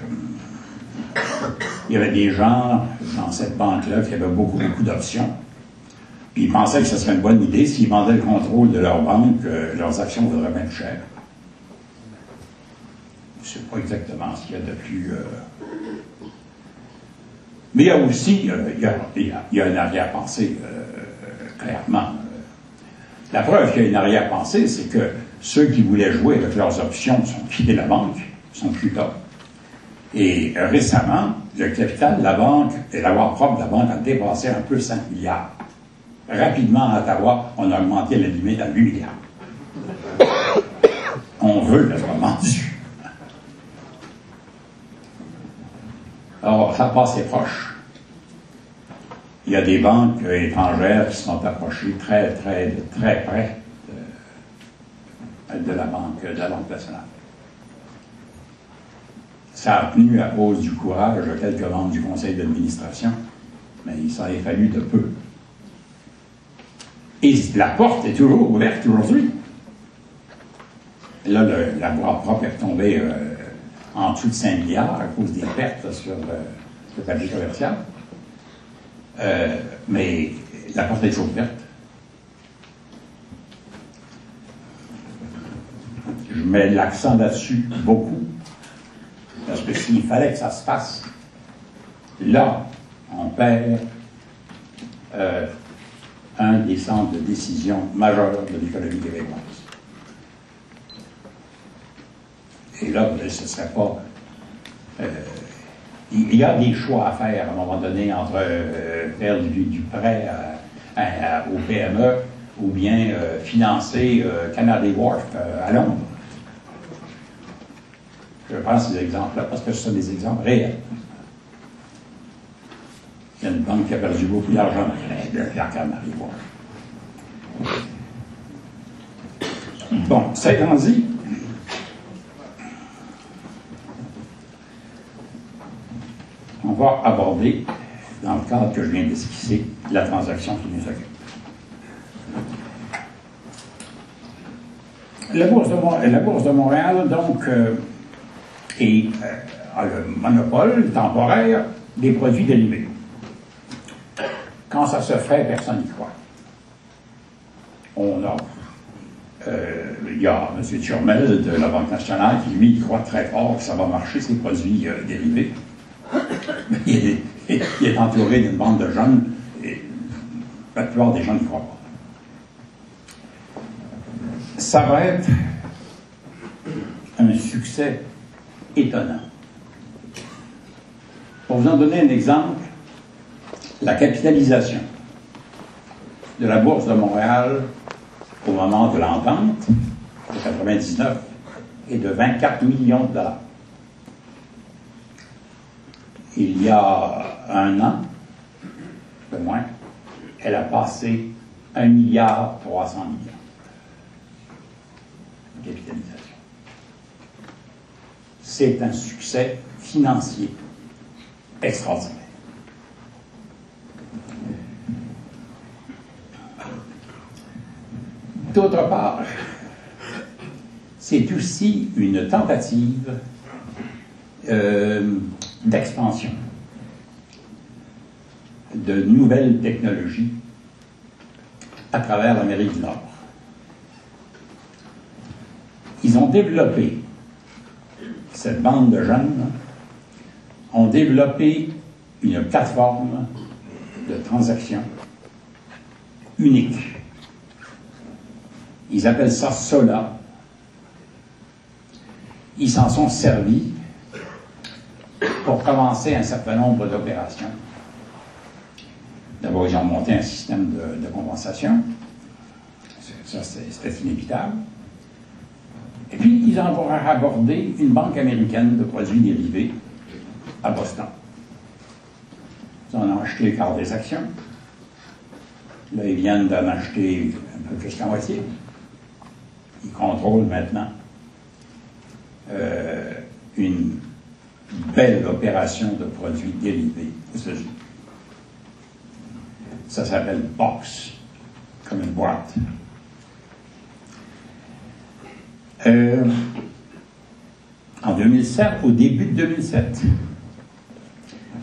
C: il y avait des gens dans cette banque-là qui avaient beaucoup d'options. Puis ils pensaient que ce serait une bonne idée s'ils vendaient le contrôle de leur banque, leurs actions vaudraient même cher. Je ne sais pas exactement ce qu'il y a de plus... Mais il y a aussi, il y a une arrière-pensée, clairement. La preuve qu'il y a une arrière-pensée, c'est que ceux qui voulaient jouer avec leurs options sont quittés la banque, sont plus là. Et récemment, le capital de la banque et l'avoir propre de la banque a dépassé un peu 5 milliards. Rapidement, à Ottawa, on a augmenté la limite à 8 milliards. On veut qu'elle soit vendue. Alors, ça passe proche. Il y a des banques étrangères qui sont approchées très près de la Banque nationale. Ça a tenu à cause du courage de quelques membres du conseil d'administration, mais il s'en est fallu de peu. Et la porte est toujours ouverte aujourd'hui. Là, l'avoir propre est tombé en dessous de 5 milliards à cause des pertes sur le papier commercial. Mais la porte est toujours ouverte. Je mets l'accent là-dessus beaucoup. Parce que s'il fallait que ça se fasse, là, on perd un des centres de décision majeurs de l'économie québécoise. Et là, ce ne serait pas... il y a des choix à faire à un moment donné entre faire du prêt aux PME ou bien financer Canada Wharf à Londres. Je prends ces exemples-là parce que ce sont des exemples réels. Il y a une banque qui a perdu beaucoup d'argent avec la Canada Wharf. Bon, ça étant dit, on va aborder dans le cadre que je viens d'esquisser de la transaction qui nous occupe. La Bourse de Montréal, donc, a le monopole temporaire des produits dérivés. Quand ça se fait, personne n'y croit. Il y a M. Turmel de la Banque nationale qui, lui, croit très fort que ça va marcher, ces produits dérivés. Il est entouré d'une bande de jeunes et la plupart des gens n'y croient pas. Ça va être un succès étonnant. Pour vous en donner un exemple, la capitalisation de la Bourse de Montréal au moment de l'entente, de 1999, est de 24 millions de dollars. Il y a un an, peu moins, elle a passé 1,3 milliard de capitalisation. C'est un succès financier extraordinaire. D'autre part, c'est aussi une tentative d'expansion de nouvelles technologies à travers l'Amérique du Nord. Ils ont développé, cette bande de jeunes, ont développé une plateforme de transaction unique. Ils appellent ça Sola. Ils s'en sont servis pour commencer un certain nombre d'opérations. D'abord, ils ont monté un système de compensation. Ça, c'était inévitable. Et puis, ils ont abordé une banque américaine de produits dérivés à Boston. Ils en ont acheté le quart des actions. Là, ils viennent d'en acheter un peu plus qu'à moitié. Ils contrôlent maintenant une belle opération de produits dérivés aux États-Unis. Ça s'appelle Box, comme une boîte. En 2007, au début de 2007,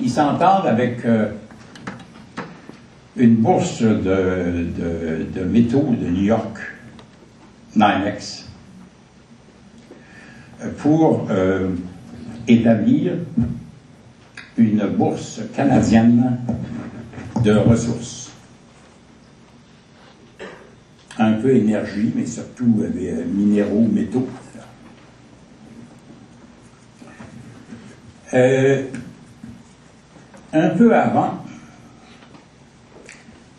C: ils s'entendent avec une bourse de métaux de New York, NYMEX, pour établir une bourse canadienne de ressources. Un peu énergie, mais surtout minéraux, métaux. Un peu avant,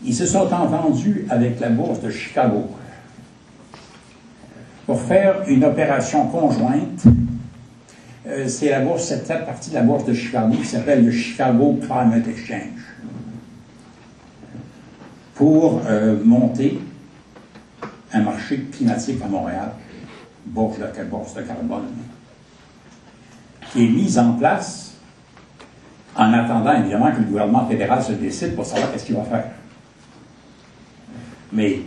C: ils se sont entendus avec la bourse de Chicago pour faire une opération conjointe. C'est la bourse, cette partie de la bourse de Chicago qui s'appelle le Chicago Climate Exchange, pour monter un marché climatique à Montréal, bourse de carbone, qui est mise en place en attendant évidemment que le gouvernement fédéral se décide pour savoir qu'est-ce qu'il va faire. Mais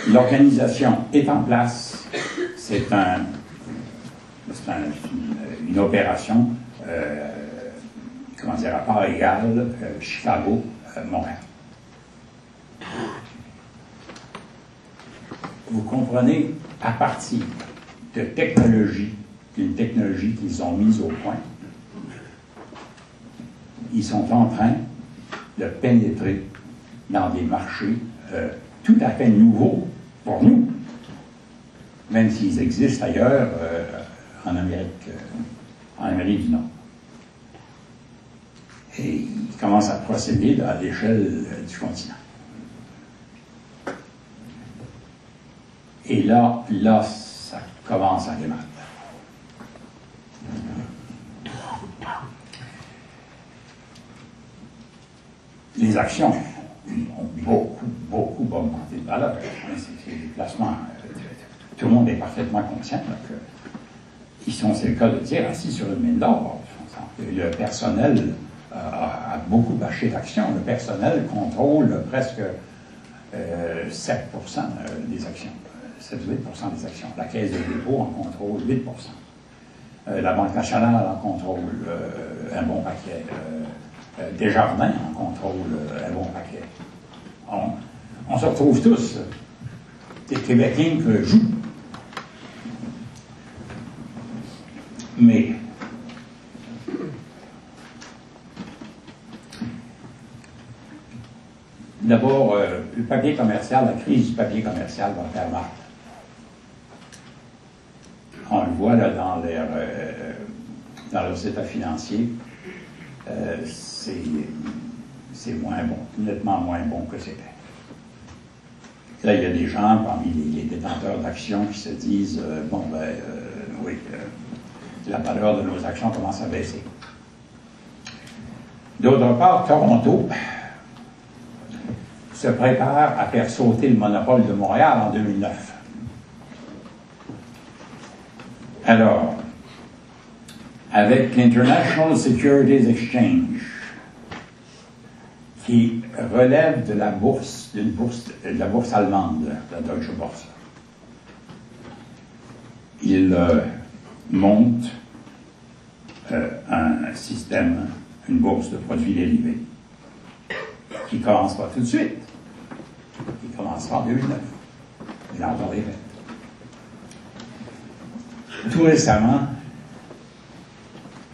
C: l'organisation est en place. C'est une opération, comment dire, à part égale, Chicago-Montréal. Vous comprenez, à partir de d'une technologie qu'ils ont mise au point, ils sont en train de pénétrer dans des marchés tout à fait nouveaux pour nous, même s'ils existent ailleurs en Amérique du Nord. Et ils commencent à procéder à l'échelle du continent. Et là, ça commence à démarrer. Les actions ont beaucoup augmenté de valeur. C'est des placements. Tout le monde est parfaitement conscient qu'ils sont, c'est le cas de dire, assis sur une mine d'or. Le personnel a a beaucoup acheté d'actions. Le personnel contrôle presque 7% des actions, 7-8% des actions. La Caisse de dépôt en contrôle 8%. La Banque nationale en contrôle un bon paquet. Desjardins en contrôle un bon paquet. On se retrouve tous. Les Québécois jouent. Mais d'abord, le papier commercial, la crise du papier commercial va faire mal. On le voit là dans leurs états financiers. C'est moins bon, nettement moins bon que c'était. Là, il y a des gens parmi les détenteurs d'actions qui se disent oui, la valeur de nos actions commence à baisser. D'autre part, Toronto se prépare à faire sauter le monopole de Montréal en 2009. Alors, avec l'International Securities Exchange, qui relève de la bourse, de la bourse allemande, la Deutsche Börse, il monte un système, une bourse de produits dérivés, qui ne commence pas tout de suite, qui commencera en 2009. Il a encore des fêtes. Tout récemment,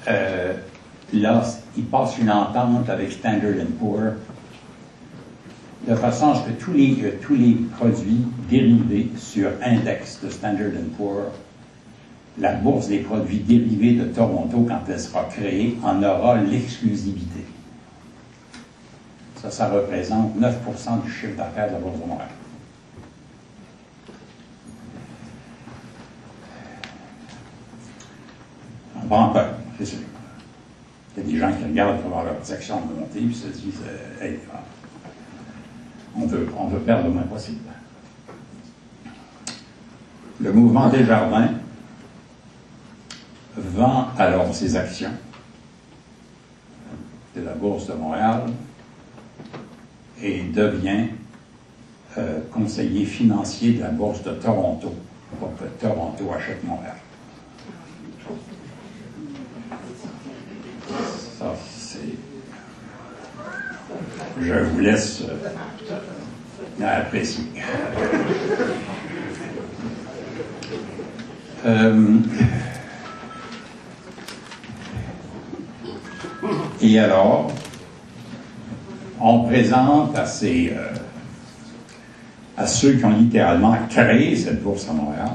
C: là, il passe une entente avec Standard & Poor's de façon à ce que tous les produits dérivés sur index de Standard & Poor's, la bourse des produits dérivés de Toronto, quand elle sera créée, en aura l'exclusivité. Ça représente 9% du chiffre d'affaires de la Bourse de Montréal. On prend peur, c'est sûr. Il y a des gens qui regardent comment leurs actions monter et se disent hey, on veut perdre le moins possible. Le mouvement Desjardins vend alors ses actions de la Bourse de Montréal et devient conseiller financier de la Bourse de Toronto pour que Toronto achète Montréal. Ça, c'est... Je vous laisse apprécier. Et alors, on présente à ceux qui ont littéralement créé cette bourse à Montréal,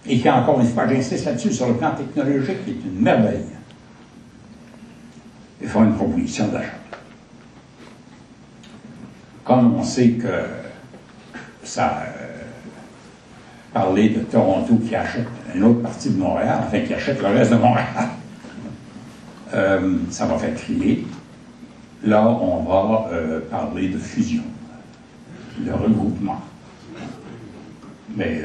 C: et qui, encore une fois, j'insiste là-dessus, sur le plan technologique, est une merveille. Ils font une proposition d'achat. Comme on sait que ça parlait de Toronto qui achète une autre partie de Montréal, enfin qui achète le reste de Montréal, ça va faire crier. Là, on va parler de fusion, de regroupement. Mais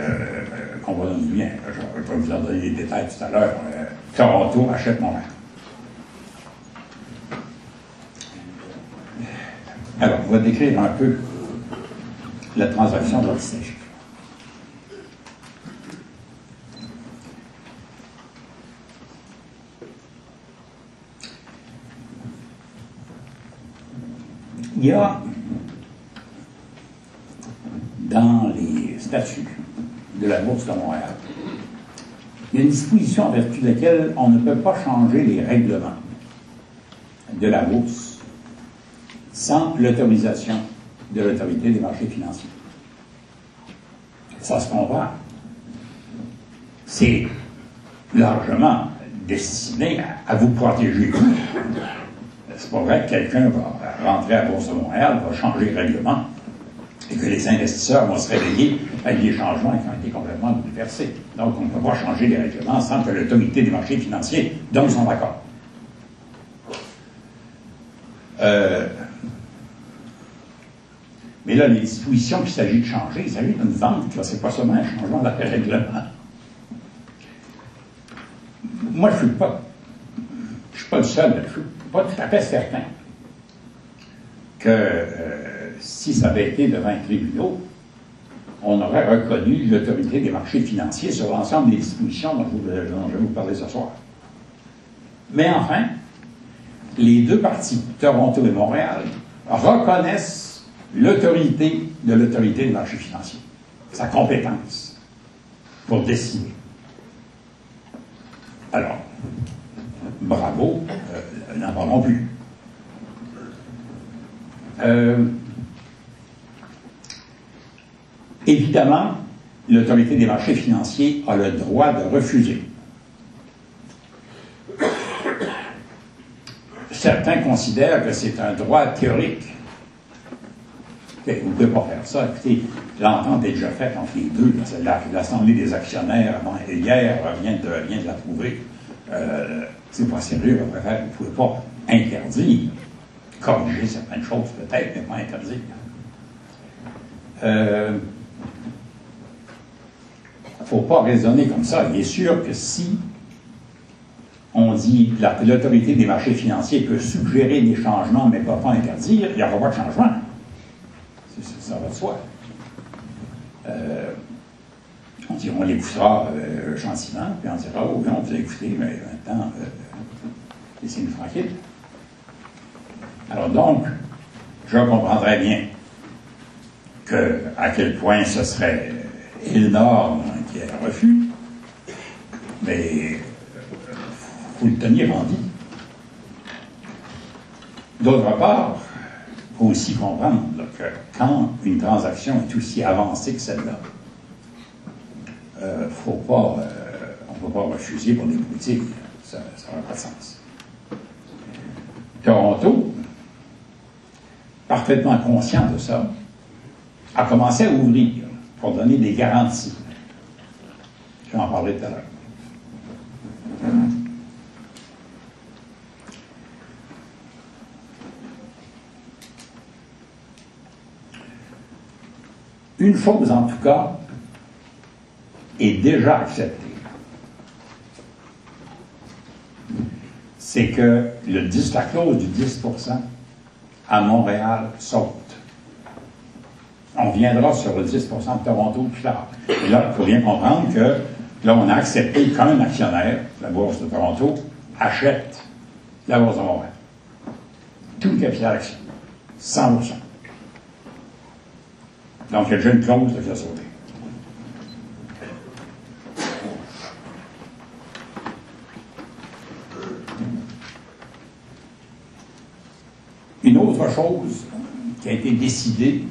C: comprenons-nous bien, je vais vous en donner des détails tout à l'heure. Toronto achète Montréal. Alors, on va décrire un peu la transaction dont il s'agit. Il y a, dans les statuts de la Bourse de Montréal, il y a une disposition en vertu de laquelle on ne peut pas changer les règlements de la Bourse sans l'autorisation de l'Autorité des marchés financiers. Ça se comprend. C'est largement destiné à vous protéger. C'est pas vrai que quelqu'un va rentrer à la Bourse de Montréal, va changer le règlement, et que les investisseurs vont se réveiller avec des changements qui ont été complètement bouleversés. Donc, on ne peut pas changer les règlements sans que l'Autorité des marchés financiers donne son accord. Mais là, les dispositions qu'il s'agit de changer, il s'agit d'une vente, là, c'est pas seulement un changement de règlement. Moi, je suis pas le seul, je ne suis pas tout à fait certain que si ça avait été devant un tribunal, on aurait reconnu l'autorité des marchés financiers sur l'ensemble des dispositions dont je vais vous parler ce soir. Mais enfin, les deux parties, Toronto et Montréal, reconnaissent l'autorité de l'autorité des marchés financiers, sa compétence pour décider. Alors, bravo, n'en parlons plus. Évidemment, l'autorité des marchés financiers a le droit de refuser. Certains considèrent que c'est un droit théorique. Vous ne pouvez pas faire ça. Écoutez, l'entente est déjà faite entre les deux. L'Assemblée des actionnaires, hier, vient de l'approuver. C'est pas sérieux, on préfère, vous ne pouvez pas interdire, corriger certaines choses peut-être, mais pas interdire. Il ne faut pas raisonner comme ça. Il est sûr que si on dit que l'autorité des marchés financiers peut suggérer des changements, mais ne peut pas interdire, il n'y aura pas de changement. Ça va de soi. On l'écoutera gentiment, puis on dira, oh non, vous avez écouté, mais maintenant, laissez-nous tranquille. Alors donc, je comprendrais bien à quel point ce serait énorme qu'il y ait un refus, mais il faut le tenir en vie. D'autre part, il faut aussi comprendre que quand une transaction est aussi avancée que celle-là, on ne peut pas refuser pour des boutiques. Ça n'a pas de sens. Toronto, parfaitement conscient de ça, a commencé à ouvrir pour donner des garanties. Je vais en parler tout à l'heure. Une chose, en tout cas, est déjà acceptée. C'est que la clause du 10% à Montréal saute. On viendra sur le 10% de Toronto plus tard. Et là, il faut bien comprendre que là, on a accepté qu'un actionnaire, la Bourse de Toronto, achète la Bourse de Montréal. Tout le capital action. 100%. Donc, il y a déjà une clause qui a sauté. Une autre chose qui a été décidée,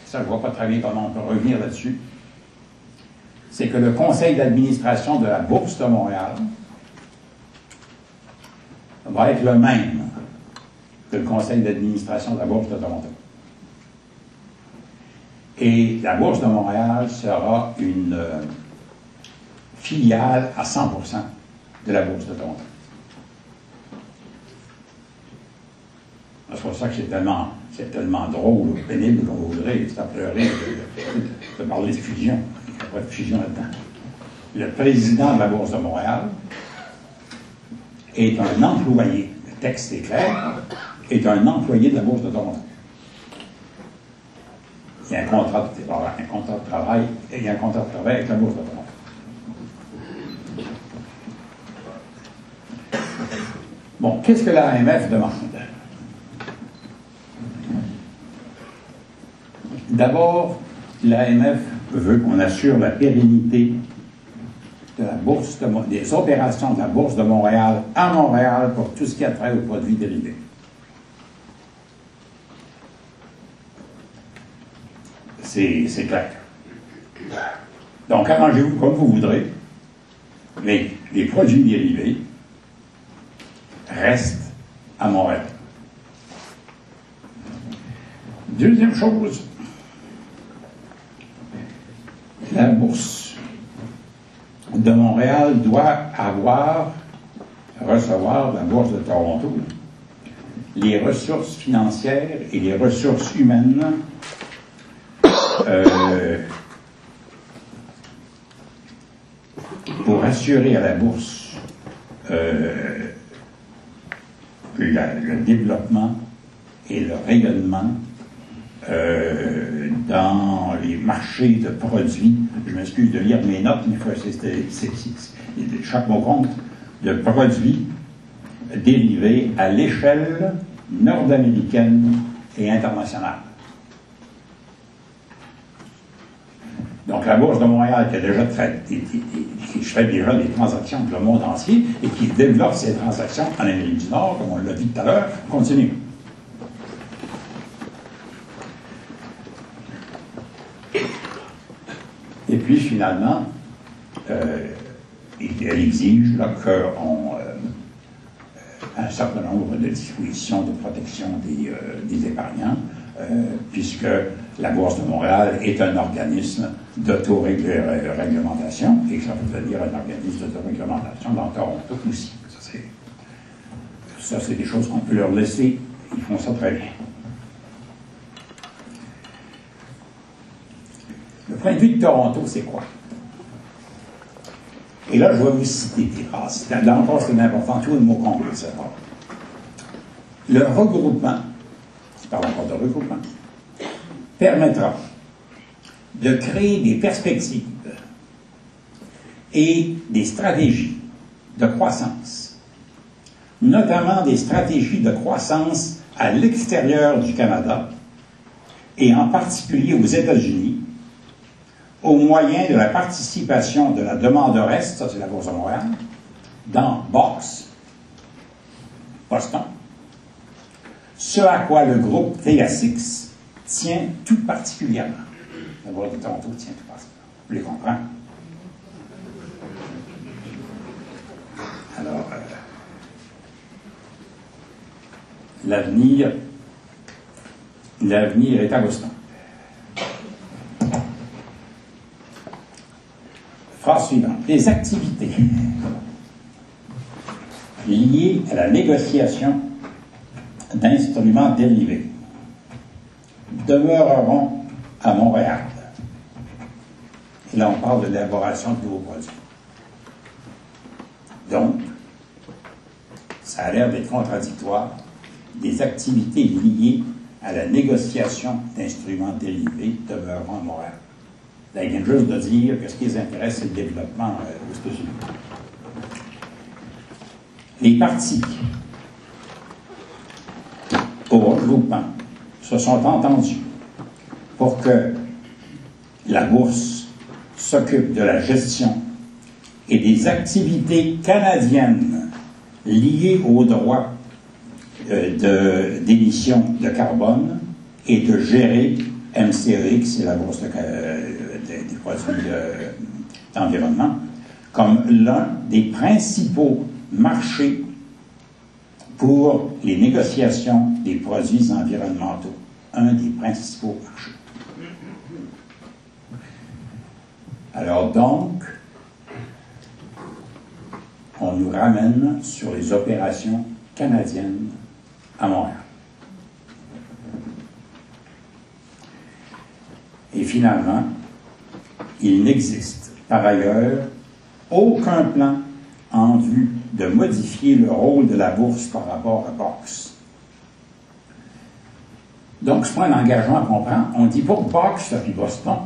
C: ça je ne vois pas très bien comment on peut revenir là-dessus, c'est que le conseil d'administration de la Bourse de Montréal va être le même que le conseil d'administration de la Bourse de Toronto. Et la Bourse de Montréal sera une filiale à 100% de la Bourse de Toronto. C'est pour ça que c'est tellement drôle ou pénible qu'on voudrait, c'est à pleurer de parler de fusion. Il n'y a pas de fusion là-dedans. Le président de la Bourse de Montréal est un employé, le texte est clair, est un employé de la Bourse de Toronto. Il y a un contrat de travail avec la Bourse de Toronto. Bon, qu'est-ce que l'AMF demande? D'abord, l'AMF veut qu'on assure la pérennité de la bourse des opérations de la Bourse de Montréal à Montréal pour tout ce qui a trait aux produits dérivés. C'est clair. Donc, arrangez-vous comme vous voudrez, mais les produits dérivés restent à Montréal. Deuxième chose, la Bourse de Montréal doit recevoir de la Bourse de Toronto les ressources financières et les ressources humaines pour assurer à la Bourse le développement et le rayonnement dans les marchés de produits. Je m'excuse de lire mes notes, mais chaque mot compte, de produits dérivés à l'échelle nord-américaine et internationale. Donc la Bourse de Montréal qui fait déjà des transactions dans le monde entier et qui développe ces transactions en Amérique du Nord, comme on l'a dit tout à l'heure, continue. Et puis finalement, elle exige qu'on un certain nombre de dispositions de protection des épargnants, puisque la Bourse de Montréal est un organisme d'autoréglementation, et que ça veut dire un organisme d'autoréglementation dans Toronto aussi. Ça, c'est des choses qu'on peut leur laisser. Ils font ça très bien. Le point de vue de Toronto, c'est quoi? Et là, je vais vous citer des phrases. Là encore, c'est important, tout le mot compte, etc. Le regroupement, je parle encore de regroupement, permettra de créer des perspectives et des stratégies de croissance, notamment des stratégies de croissance à l'extérieur du Canada et en particulier aux États-Unis, au moyen de la participation de la demanderesse, ça c'est la Bourse de Montréal, dans BOX, Boston, ce à quoi le groupe TSX tient tout particulièrement. La Bourse de Toronto tient tout particulièrement. Vous les comprenez? Alors, l'avenir est à Boston. Phrase suivante. Les activités liées à la négociation d'instruments dérivés demeureront à Montréal. Et là, on parle de l'élaboration de nouveaux produits. Donc, ça a l'air d'être contradictoire. Des activités liées à la négociation d'instruments dérivés demeureront à Montréal. Là, ils viennent juste de dire que ce qui les intéresse, c'est le développement aux États-Unis. Les partis au regroupement se sont entendus pour que la Bourse s'occupe de la gestion et des activités canadiennes liées aux droits d'émission de carbone et de gérer MCEX, c'est la Bourse des produits d'environnement, comme l'un des principaux marchés pour les négociations des produits environnementaux. Un des principaux marchés. Alors donc, on nous ramène sur les opérations canadiennes à Montréal. Et finalement, il n'existe par ailleurs aucun plan en vue de modifier le rôle de la Bourse par rapport à BOX. Donc, ce n'est pas un engagement qu'on prend. On dit pour BOX puis Boston,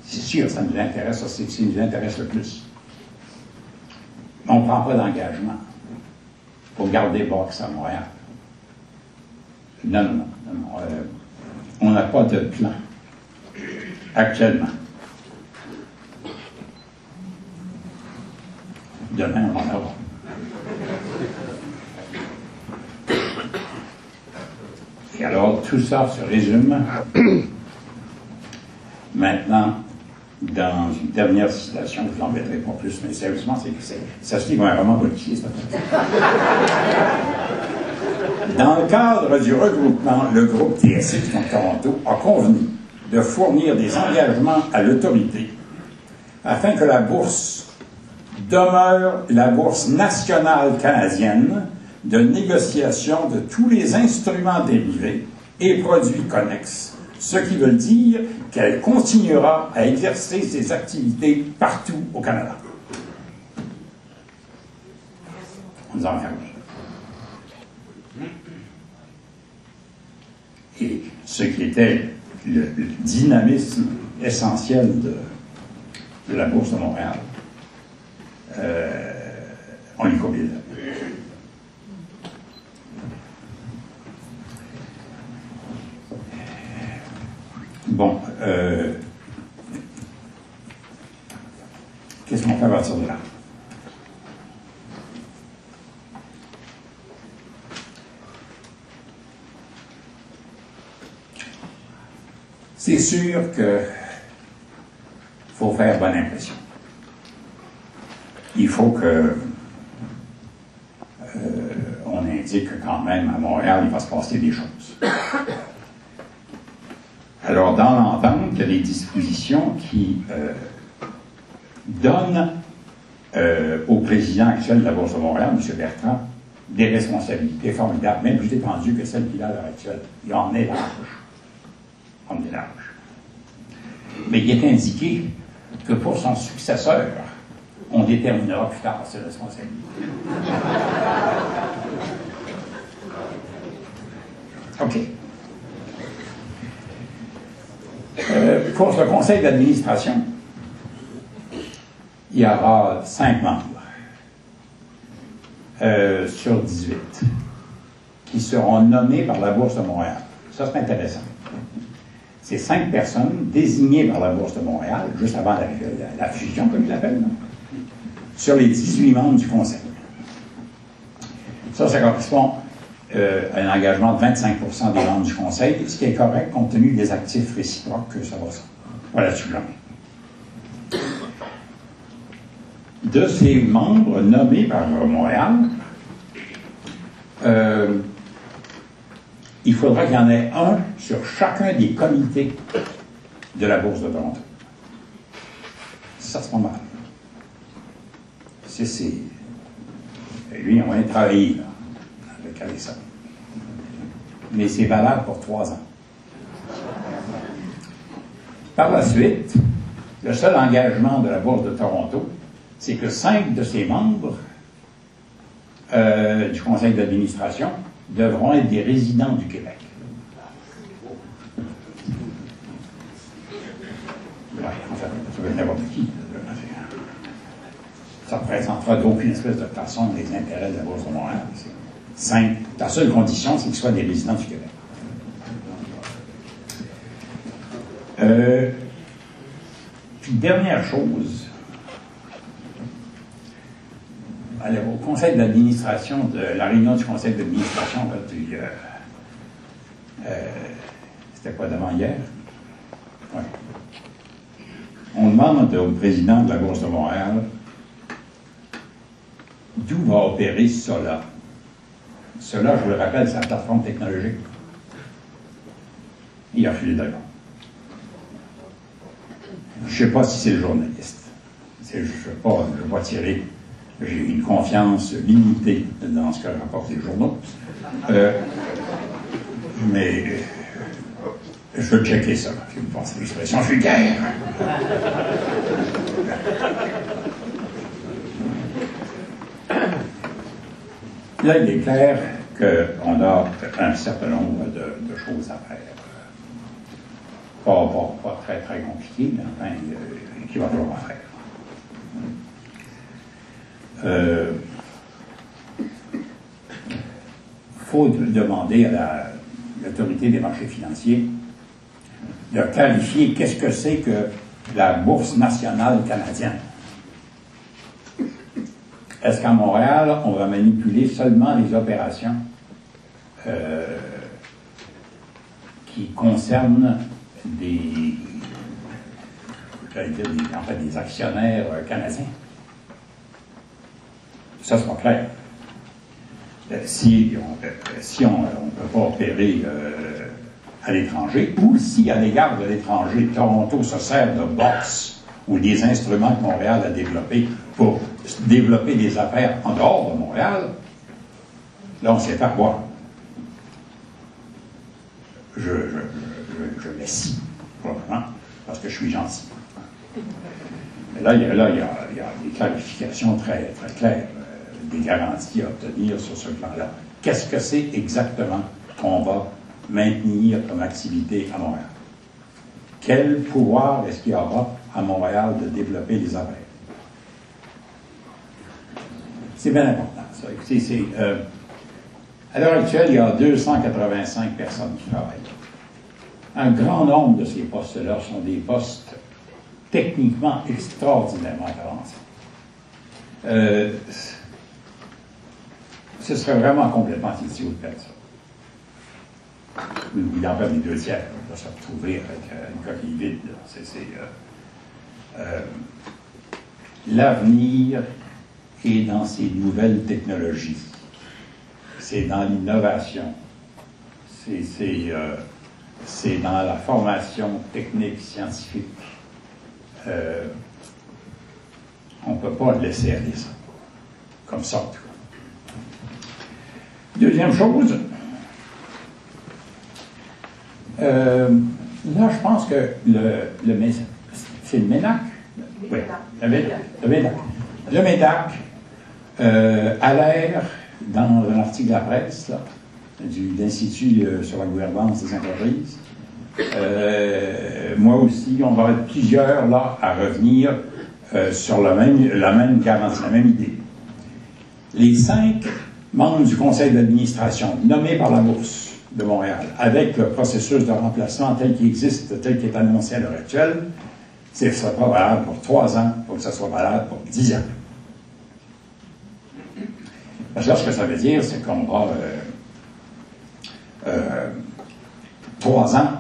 C: c'est sûr, ça nous intéresse, ça c'est ce qui nous intéresse le plus. Mais on ne prend pas d'engagement pour garder BOX à Montréal. Non. On n'a pas de plan actuellement. Demain, on en aura. Et alors, tout ça se résume maintenant dans une dernière citation, je ne vous embêterai pas plus, mais sérieusement, ça se lit comme un roman policier, ça. Dans le cadre du regroupement, le groupe TSX de Toronto a convenu de fournir des engagements à l'autorité afin que la bourse demeure la bourse nationale canadienne de négociation de tous les instruments dérivés et produits connexes, ce qui veut dire qu'elle continuera à exercer ses activités partout au Canada. On nous enferme. Et ce qui était le dynamisme essentiel de la Bourse de Montréal, on y combine. Bon, qu'est-ce qu'on fait à partir de là? C'est sûr qu'il faut faire bonne impression. Il faut que on indique que quand même à Montréal, il va se passer des choses. Alors, dans l'entente, il y a des dispositions qui donnent au président actuel de la Bourse de Montréal, M. Bertrand, des responsabilités formidables, même plus étendues que celles qu'il a à l'heure actuelle. Il en est large. On est large. Mais il est indiqué que pour son successeur, on déterminera plus tard ses responsabilités. OK. Pour ce conseil d'administration, il y aura 5 membres sur 18 qui seront nommés par la Bourse de Montréal. Ça, c'est intéressant. C'est 5 personnes désignées par la Bourse de Montréal, juste avant la fusion, comme ils l'appellent, sur les 18 membres du conseil. Ça correspond à un engagement de 25% des membres du conseil, ce qui est correct compte tenu des actifs réciproques que ça va relativement. De ces membres nommés par Montréal, il faudra qu'il y en ait un sur chacun des comités de la Bourse de Toronto. Ça, c'est pas mal. Lui, on va y travailler, là, avec Alessa. Mais c'est valable pour 3 ans. Par la suite, le seul engagement de la Bourse de Toronto, c'est que 5 de ses membres du conseil d'administration devront être des résidents du Québec. Ouais, en fait, ça peut être n'importe qui. Ça ne représentera d'aucune espèce de façon les intérêts de la Bourse de Montréal. La seule condition, c'est qu'ils soient des résidents du Québec. Puis, dernière chose, au conseil d'administration, la réunion du conseil d'administration, c'était pas d'avant-hier? Oui. On demande au président de la Bourse de Montréal d'où va opérer Sola. Sola, je vous le rappelle, c'est la plateforme technologique. Il a refusé d'accord. Je ne sais pas si c'est le journaliste. Je ne veux pas tirer. J'ai une confiance limitée dans ce que rapportent les journaux. Mais je veux checker ça. Si vous pensez l'expression vulgaire. Là, il est clair qu'on a un certain nombre de choses à faire. Pas très, très compliqué, mais enfin, qu'il va falloir faire. Il faut demander à l'autorité des marchés financiers de clarifier qu'est-ce que c'est que la Bourse nationale canadienne. Est-ce qu'à Montréal, on va manipuler seulement les opérations qui concernent des actionnaires canadiens? Ça, c'est pas clair. Si on ne peut pas opérer à l'étranger, ou si à l'égard de l'étranger, Toronto se sert de box ou des instruments que Montréal a développés pour développer des affaires en dehors de Montréal, là, on s'est fait avoir. Je laisse, probablement, parce que je suis gentil. Mais là, il y a des clarifications très, très claires, des garanties à obtenir sur ce plan-là. Qu'est-ce que c'est exactement qu'on va maintenir comme activité à Montréal? Quel pouvoir est-ce qu'il y aura à Montréal de développer les affaires? C'est bien important, ça. Écoutez, à l'heure actuelle, il y a 285 personnes qui travaillent. Un grand nombre de ces postes-là sont des postes techniquement extraordinairement avancés. Ce serait vraiment complètement idiot de perdre ça. Il en perd les 2 tiers. On va se retrouver avec une coquille vide. L'avenir est dans ces nouvelles technologies. C'est dans l'innovation. C'est dans la formation technique, scientifique. On ne peut pas le laisser aller ça. Comme ça, en tout cas. Deuxième chose, là, je pense que c'est le MEDAC? Oui, le MEDAC a l'air, dans un article de la presse, là, de l'Institut sur la gouvernance des entreprises, moi aussi, on va être plusieurs là à revenir sur la même garantie, la même idée. Les 5 membres du conseil d'administration nommés par la Bourse de Montréal, avec le processus de remplacement tel qu'il existe, tel qu'il est annoncé à l'heure actuelle, c'est que ce ne sera pas valable pour 3 ans, il faut que ce soit valable pour 10 ans. Parce que là, ce que ça veut dire, c'est qu'on va 3 ans,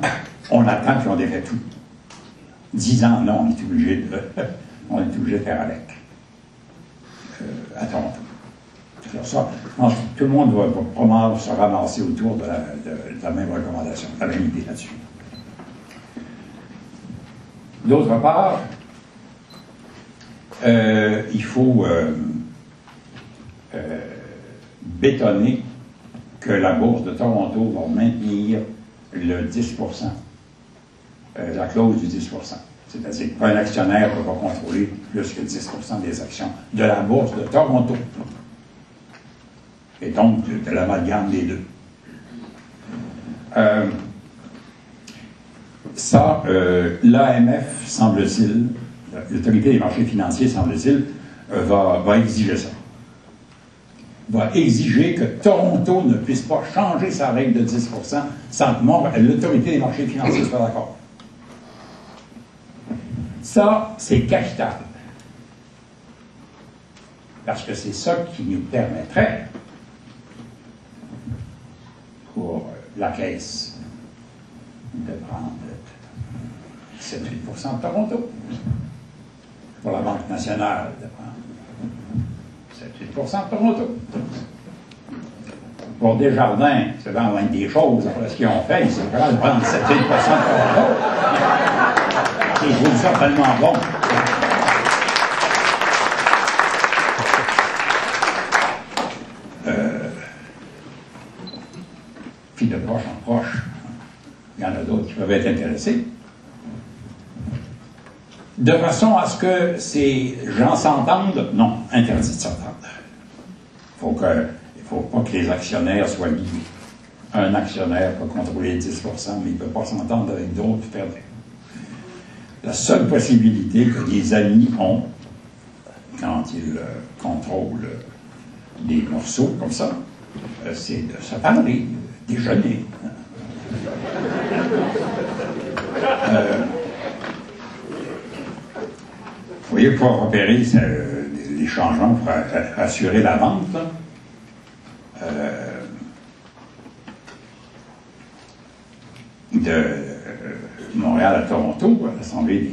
C: on attend puis on défait tout. 10 ans, non, on est obligé de faire avec. À Toronto. Alors ça, je pense que tout le monde va probablement se ramasser autour de la même recommandation, de la même idée là-dessus. D'autre part, il faut bétonner que la Bourse de Toronto va maintenir le 10%, la clause du 10%. C'est-à-dire qu'un actionnaire ne peut pas contrôler plus que 10% des actions de la Bourse de Toronto. Et donc, de l'amalgame des deux. L'AMF, semble-t-il, l'autorité des marchés financiers, semble-t-il, va exiger ça. Va exiger que Toronto ne puisse pas changer sa règle de 10% sans que l'autorité des marchés financiers soit d'accord. Ça, c'est cachetable. Parce que c'est ça qui nous permettrait, pour la Caisse, de prendre 7-8% de Toronto. Pour la Banque nationale, de prendre 7-8% de Toronto. Pour Desjardins, c'est vraiment une des choses, après ce qu'ils ont fait, ils sont capables de prendre 7-8% de Toronto. Ils trouvent ça tellement bon. Puis de proche en proche, il y en a d'autres qui peuvent être intéressés. De façon à ce que ces gens s'entendent, non, interdit de s'entendre. Il ne faut pas que les actionnaires soient liés. Un actionnaire peut contrôler 10%, mais il ne peut pas s'entendre avec d'autres faire des... La seule possibilité que les amis ont, quand ils contrôlent des morceaux comme ça, c'est de se parler, déjeuner. Vous voyez, pour opérer les changements, pour assurer la vente, là, de Montréal à Toronto, à l'Assemblée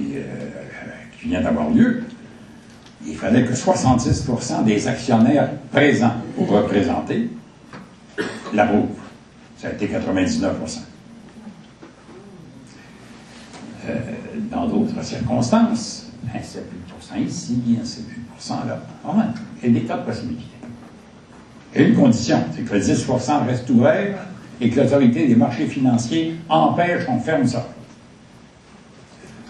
C: qui vient d'avoir lieu, il fallait que 70% des actionnaires présents ou représentés l'approuvent. Ça a été 99%. Dans d'autres circonstances, un 7% ici, un 7% là. Vraiment, il y a des tas de possibilités. Et une condition, c'est que le 10% reste ouvert et que l'autorité des marchés financiers empêche qu'on ferme ça.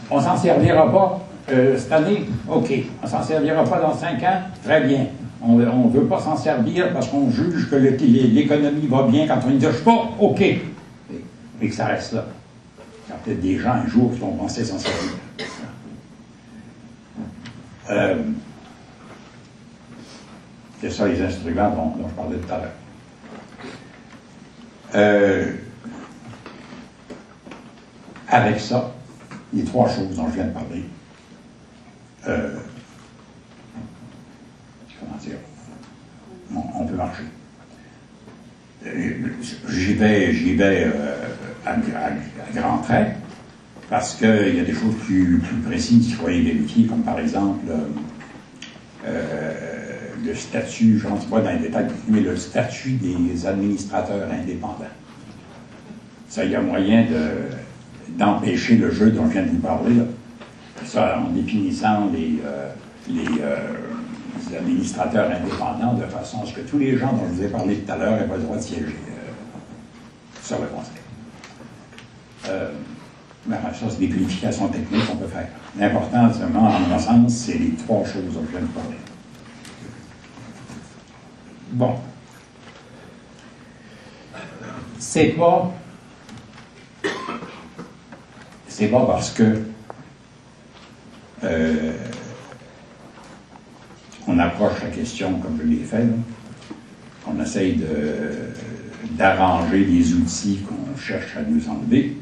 C: On ne s'en servira pas cette année? OK. On ne s'en servira pas dans 5 ans? Très bien. On ne veut pas s'en servir parce qu'on juge que l'économie va bien quand on n'y touche pas? OK. et que ça reste là. Il y a peut-être des gens un jour qui vont penser s'en servir. C'est ça les instruments dont je parlais tout à l'heure. Avec ça, les trois choses dont je viens de parler, comment dire, on peut marcher. J'y vais à grands traits, parce qu'il y a des choses plus précises qu'il faut aller vérifier, comme par exemple le statut, je ne rentre pas dans les détails, mais le statut des administrateurs indépendants. Ça, il y a moyen d'empêcher le jeu dont je viens de vous parler, là. Ça, en définissant les administrateurs indépendants de façon à ce que tous les gens dont je vous ai parlé tout à l'heure n'aient pas le droit de siéger sur le conseil. Ça, c'est des vérifications techniques qu'on peut faire. L'important, seulement, en mon sens, c'est les trois choses dont je viens de parler. Bon. C'est pas parce que on approche la question comme je l'ai fait, qu'on essaye d'arranger les outils qu'on cherche à nous enlever,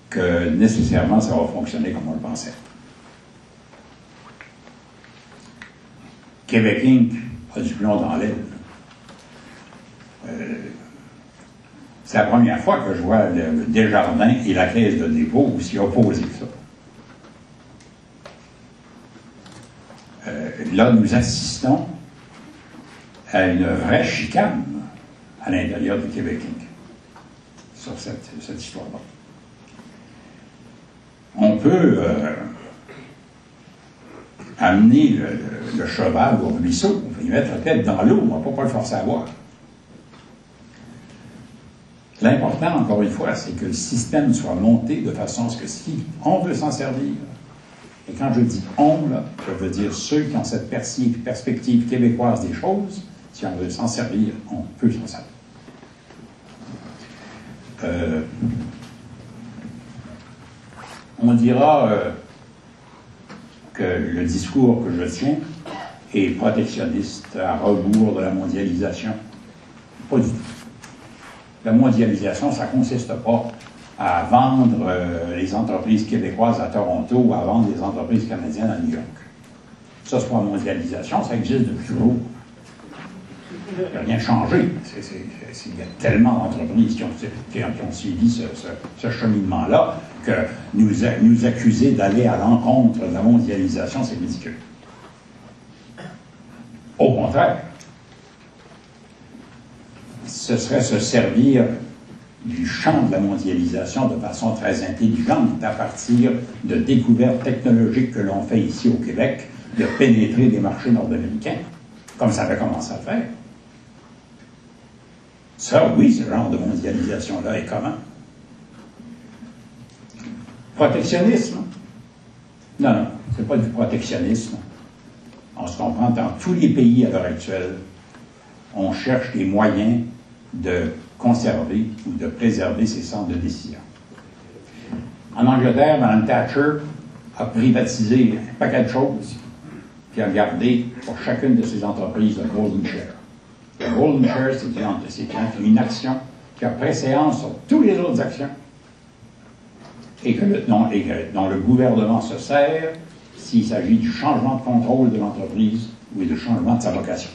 C: que nécessairement ça va fonctionner comme on le pensait. Québec Inc. a du plomb dans l'aile. C'est la première fois que je vois le Desjardins et la Caisse de dépôt aussi opposés que ça. Là, nous assistons à une vraie chicane à l'intérieur du Québec Inc. sur cette histoire-là. On peut amener le cheval au ruisseau, on va y mettre la tête dans l'eau, on ne va pas le forcer à boire. L'important, encore une fois, c'est que le système soit monté de façon à ce que si on veut s'en servir, et quand je dis « on », là, je veux dire ceux qui ont cette perspective québécoise des choses, si on veut s'en servir, on peut s'en servir. On dira que le discours que je tiens est protectionniste à rebours de la mondialisation. Pas du tout. La mondialisation, ça ne consiste pas à vendre les entreprises québécoises à Toronto ou à vendre les entreprises canadiennes à New York. Ça, c'est pas la mondialisation, ça existe depuis toujours. Il n'y a rien changé. Il y a tellement d'entreprises qui ont suivi ce cheminement-là que nous accuser d'aller à l'encontre de la mondialisation, c'est ridicule. Au contraire, ce serait se servir du champ de la mondialisation de façon très intelligente à partir de découvertes technologiques que l'on fait ici au Québec, de pénétrer des marchés nord-américains, comme ça avait commencé à faire. Ça, oui, ce genre de mondialisation-là est comment? Protectionnisme? Non, c'est pas du protectionnisme. On se comprend, dans tous les pays à l'heure actuelle, on cherche des moyens de conserver ou de préserver ses centres de décision. En Angleterre, Mme Thatcher a privatisé un paquet de choses, puis a gardé pour chacune de ses entreprises le Golden Share. Le Golden Share, c'est une action qui a préséance sur toutes les autres actions et dont le gouvernement se sert s'il s'agit du changement de contrôle de l'entreprise ou du changement de sa vocation.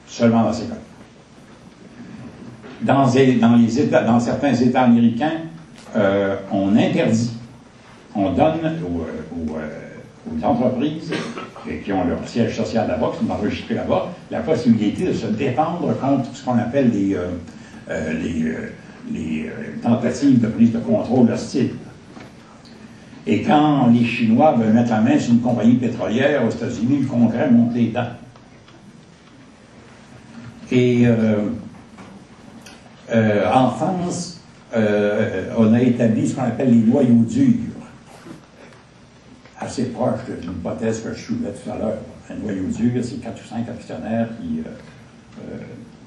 C: Seulement dans ces cas. Dans certains États américains, on interdit, on donne aux entreprises qui ont leur siège social là-bas, qui sont enregistrés là-bas, la possibilité de se défendre contre ce qu'on appelle les tentatives de prise de contrôle hostile. Et quand les Chinois veulent mettre la main sur une compagnie pétrolière aux États-Unis, le Congrès monte les dents. Et en France, on a établi ce qu'on appelle les noyaux durs, assez proche de l'hypothèse que je soulevais tout à l'heure. Un noyau dur, c'est 4 ou 5 actionnaires qui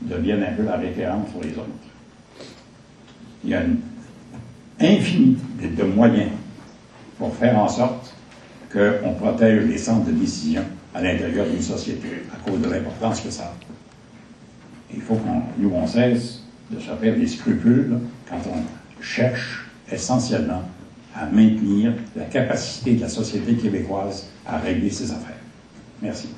C: devienne un peu la référence pour les autres. Il y a une infinité de moyens pour faire en sorte qu'on protège les centres de décision à l'intérieur d'une société, à cause de l'importance que ça a. Il faut qu'on cesse de se faire des scrupules quand on cherche essentiellement à maintenir la capacité de la société québécoise à régler ses affaires. Merci.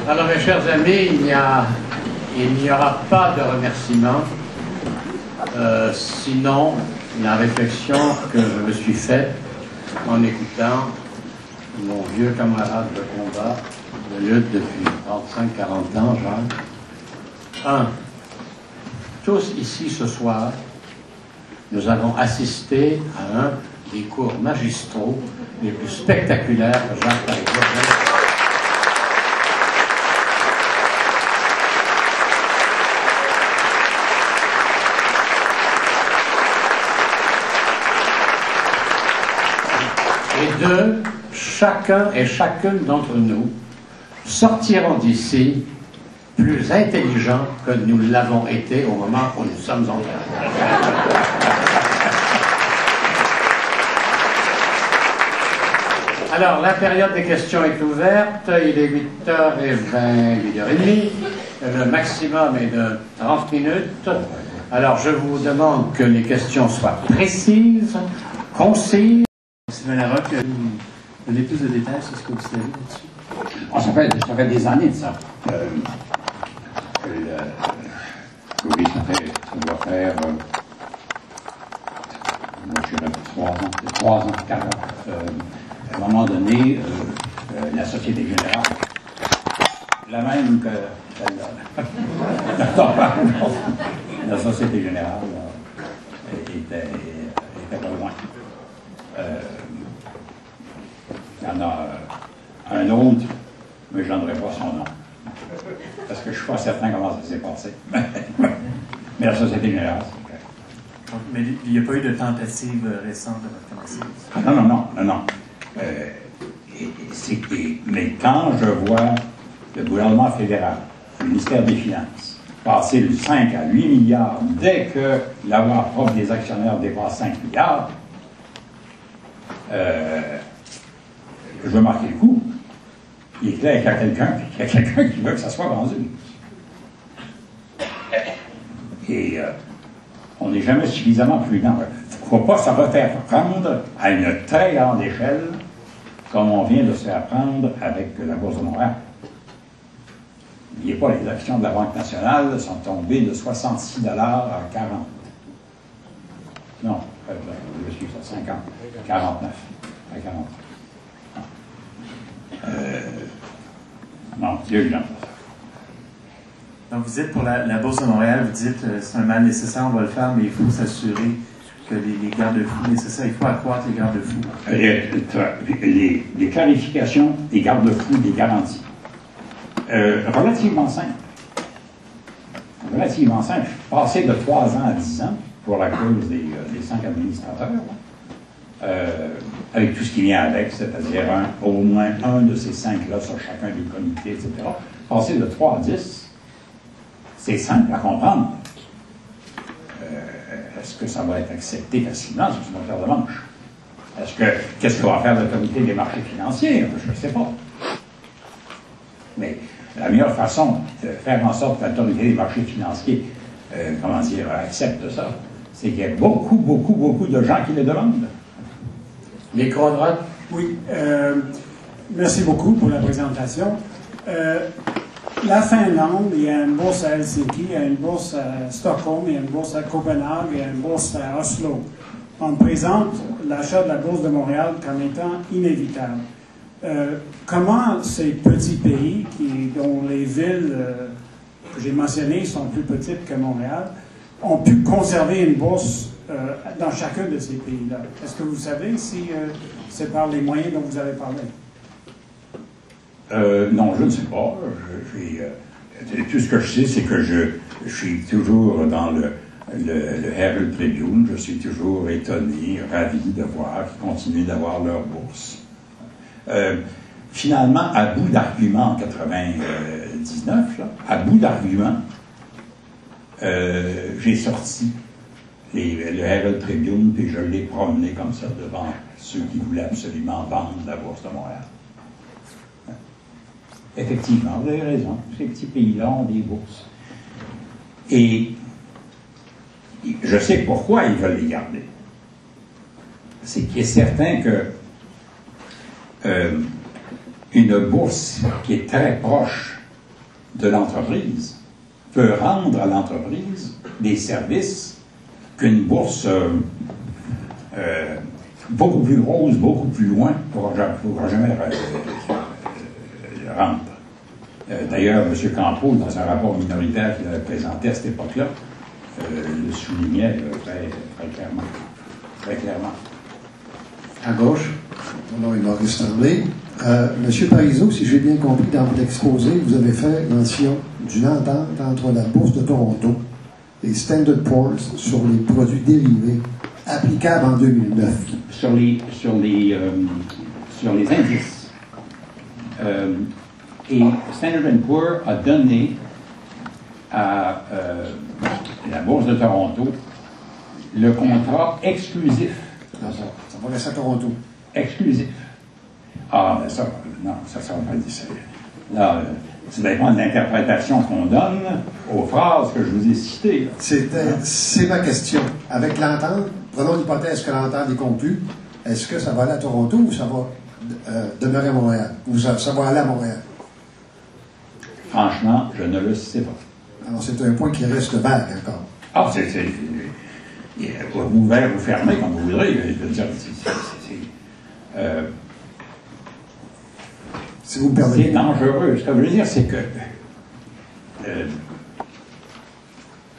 A: Alors, mes chers amis, il n'y aura pas de remerciements, sinon la réflexion que je me suis faite en écoutant mon vieux camarade de combat, de lutte depuis 35-40 ans, Jacques. Tous ici ce soir, nous avons assisté à un des cours magistraux les plus spectaculaires que Jacques a exercés. Et deux, chacun et chacune d'entre nous sortiront d'ici plus intelligents que nous l'avons été au moment où nous sommes entrés. Alors, la période des questions est ouverte. Il est 8h20, 8h30. Le maximum est de 30 minutes. Alors, je vous demande que les questions soient précises, concises.
D: Sylvain Larocque, donnez plus de détails sur ce que vous savez là-dessus.
C: Ça fait des années de ça. Oui, ça doit faire je dirais 3 ans, 4 ans. À un moment donné, la Société Générale, la même que celle-là, la Société Générale était pas loin. Il y en a un autre, mais je n'en donnerai pas son nom. Parce que je ne suis pas certain comment ça s'est passé. Mais la Société Générale, c'est clair.
D: Mais il n'y a pas eu de tentative récente de votre connaissance?
C: Non. Mais quand je vois le gouvernement fédéral, le ministère des Finances, passer de 5 à 8 milliards dès que l'avoir propre des actionnaires dépasse 5 milliards, je veux marquer le coup. Il est clair qu'il y a quelqu'un qui veut que ça soit vendu. Et on n'est jamais suffisamment prudent. Il ne faut pas se refaire prendre à une très grande échelle comme on vient de se faire prendre avec la Bourse de Montréal. N'oubliez pas, les actions de la Banque nationale sont tombées de 66 $ à 40. Non, je suis à 50, 49, à 40. Non, Dieu j'aime pas ça.
D: Donc vous dites pour la Bourse de Montréal, vous dites c'est un mal nécessaire, on va le faire, mais il faut s'assurer que les garde-fous nécessaires, il faut accroître les garde-fous.
C: Les clarifications des garde-fous, des garanties. Relativement simple. Passer de 3 ans à 10 ans pour la cause des 5 administrateurs, avec tout ce qui vient avec, c'est-à-dire au moins un de ces 5-là sur chacun des comités, etc. Passer de 3 à 10, c'est simple à comprendre. Est-ce que ça va être accepté facilement? C'est une affaire de manche. Qu'est-ce que va faire le comité des marchés financiers? Je ne sais pas. Mais la meilleure façon de faire en sorte que l'autorité des marchés financiers, accepte ça, c'est qu'il y a beaucoup de gens qui le demandent.
A: Micro à droite.
E: Oui. Merci beaucoup pour la présentation. La Finlande, il y a une bourse à Helsinki, il y a une bourse à Stockholm, il y a une bourse à Copenhague, il y a une bourse à Oslo. on présente l'achat de la Bourse de Montréal comme étant inévitable. Comment ces petits pays, dont les villes que j'ai mentionnées sont plus petites que Montréal, ont pu conserver une bourse dans chacun de ces pays-là? Est-ce que vous savez si c'est par les moyens dont vous avez parlé?
C: Non, je ne sais pas. Tout ce que je sais, c'est que je suis toujours dans le Herald Tribune. Je suis toujours étonné, ravi de voir qu'ils continuent d'avoir leur bourse. Finalement, à bout d'arguments en 99, là, à bout d'arguments, j'ai sorti le Herald Tribune, puis je l'ai promené comme ça devant ceux qui voulaient absolument vendre la Bourse de Montréal. Effectivement, vous avez raison, ces petits pays-là ont des bourses. Et je sais pourquoi ils veulent les garder. C'est qu'il est certain que une bourse qui est très proche de l'entreprise peut rendre à l'entreprise des services qu'une bourse beaucoup plus grosse, beaucoup plus loin, ne pourra jamais rendre. D'ailleurs, M. Campeau, dans un rapport minoritaire qu'il avait présenté à cette époque-là, le soulignait très clairement. Très clairement.
F: À gauche. Mon nom est Maurice Tremblay. Monsieur Parizeau, si j'ai bien compris dans votre exposé, vous avez fait mention d'une entente entre la Bourse de Toronto et Standard Poor's sur les produits dérivés applicables en 2009.
C: Sur les indices. Et Standard & Poor's a donné à la Bourse de Toronto le contrat exclusif.
F: Ça va rester à Toronto.
C: Exclusif. Ah, ben ça, non, ça va pas dire ça. Là, ça dépend de l'interprétation qu'on donne aux phrases que je vous ai citées.
F: C'est ma question. Avec l'entente, prenons l'hypothèse que l'entente est conclue, est-ce que ça va aller à Toronto ou ça va demeurer à Montréal? Ou ça va aller à Montréal?
C: Franchement, je ne le sais pas.
F: Alors, c'est un point qui reste vague encore.
C: Ah, c'est ouvert ou fermé, comme vous voudrez. Je veux dire,
F: si vous me permettez.
C: C'est dangereux. Ce que je veux dire, c'est que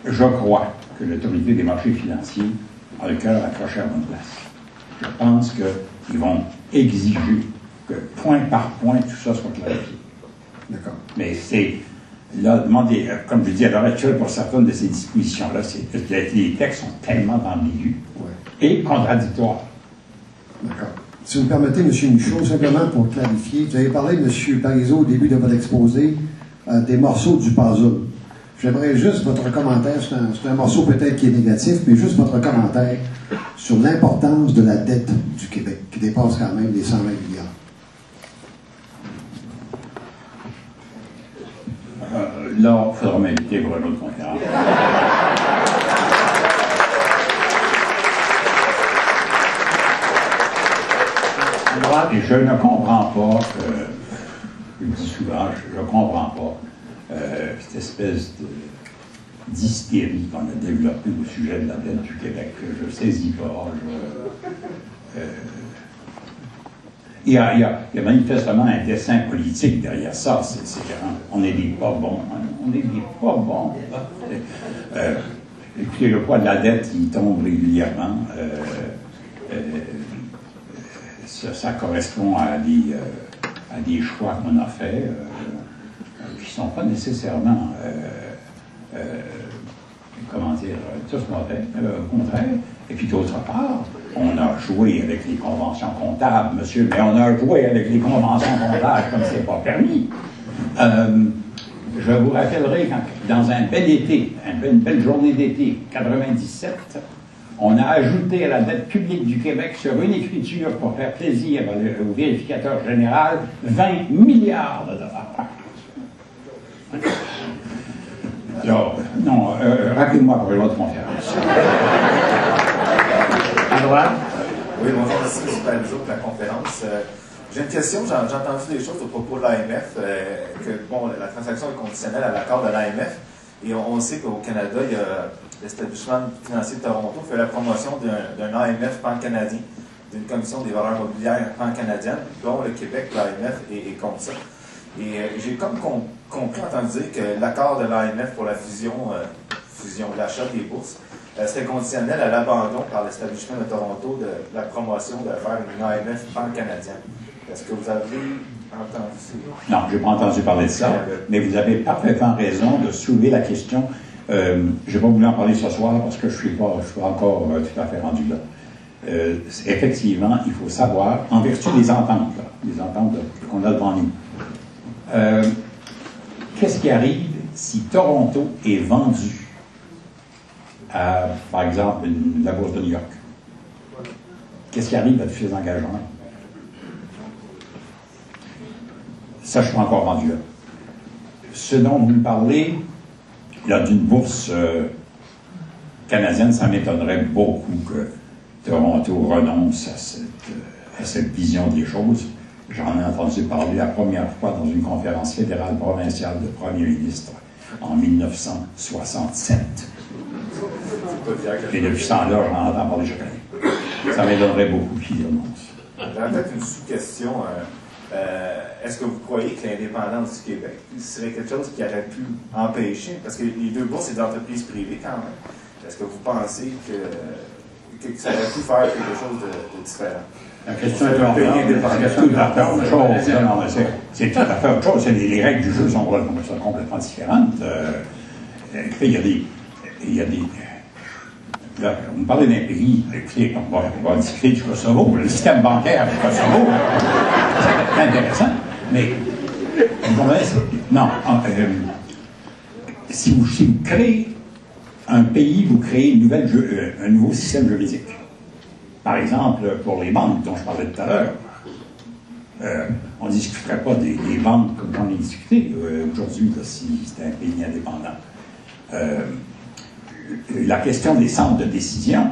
C: je crois que l'autorité des marchés financiers a le cœur accroché à bonne place. Je pense qu'ils vont exiger que point par point tout ça soit clarifié.
F: D'accord.
C: Mais c'est là, demander, comme je dis à l'heure actuelle, pour certaines de ces dispositions-là, c'est que les textes sont tellement ambigus et contradictoires.
F: D'accord. Si vous me permettez, M. Michaud, simplement pour clarifier, vous avez parlé, M. Parizeau, au début de votre exposé, des morceaux du puzzle. J'aimerais juste votre commentaire, c'est un morceau peut-être qui est négatif, mais juste votre commentaire sur l'importance de la dette du Québec, qui dépasse quand même les 120 milliards.
C: Là, il faudra m'inviter pour une autre conférence. Et je ne comprends pas, je le dis souvent, je ne comprends pas cette espèce d'hystérie qu'on a développée au sujet de la dette du Québec. Je ne saisis pas. Il y a manifestement un dessin politique derrière ça. On n'est pas bons. On n'est pas bons. Écoutez, le poids de la dette, il tombe régulièrement. Ça correspond à des choix qu'on a faits qui ne sont pas nécessairement, comment dire, tous mauvais, au contraire. Et puis d'autre part, on a joué avec les conventions comptables, monsieur, mais on a joué avec les conventions comptables comme c'est pas permis. Je vous rappellerai quand, dans un bel été, une belle journée d'été, 97, on a ajouté à la dette publique du Québec sur une écriture pour faire plaisir au vérificateur général 20 milliards de dollars. Alors, non, rappelez-moi pour une autre conférence.
A: À droite.
G: Oui, bonjour, merci M. Parizeau pour la conférence. J'ai une question, j'ai entendu des choses au propos de l'AMF, que bon, la transaction est conditionnelle à l'accord de l'AMF. Et on sait qu'au Canada, il y a l'établissement financier de Toronto fait la promotion d'un AMF pan-canadien, d'une commission des valeurs mobilières pan-canadienne, dont le Québec, l'AMF, est contre ça. Et j'ai comme entendu dire que l'accord de l'AMF pour la fusion de l'achat des bourses serait conditionnel à l'abandon par l'établissement de Toronto de la promotion de faire une AMF pan-canadienne. Est-ce que vous avez entendu ça?
C: Non, je n'ai pas entendu parler de ça, mais vous avez parfaitement raison de soulever la question. Je n'ai pas voulu en parler ce soir parce que je ne suis pas encore tout à fait rendu là. Effectivement, il faut savoir, en vertu des ententes, les ententes qu'on a devant nous, qu'est-ce qui arrive si Toronto est vendu à, par exemple, la bourse de New York? Qu'est-ce qui arrive à tous ces engagements? Ça, je ne suis pas encore rendu là. Ce dont vous me parlez, là, d'une bourse canadienne, ça m'étonnerait beaucoup que Toronto renonce à cette vision des choses. J'en ai entendu parler la première fois dans une conférence fédérale provinciale de premier ministre en 1967. Et depuis ce temps-là, j'en entends parler chaque année. Ça m'étonnerait beaucoup qu'il renonce.
G: J'aurais peut-être une sous-question. Est-ce que vous croyez que l'indépendance du Québec serait quelque chose qui aurait pu empêcher, parce que les deux bourses, c'est d'entreprises privées quand même, est-ce que vous pensez que ça aurait pu faire quelque chose de différent?
A: La question est tout à fait autre chose.
C: C'est tout à fait autre chose. Les règles du jeu sont complètement différentes. Écoutez, il y a des là, on me parlait d'un pays, écoutez, on va discuter du Kosovo, le système bancaire du Kosovo, c'est intéressant, mais vous comprenez, non, si vous créez un pays, vous créez un nouveau système juridique. Par exemple, pour les banques dont je parlais tout à l'heure, on ne discuterait pas des banques comme j'en ai discuté aujourd'hui, si c'était un pays indépendant. La question des centres de décision,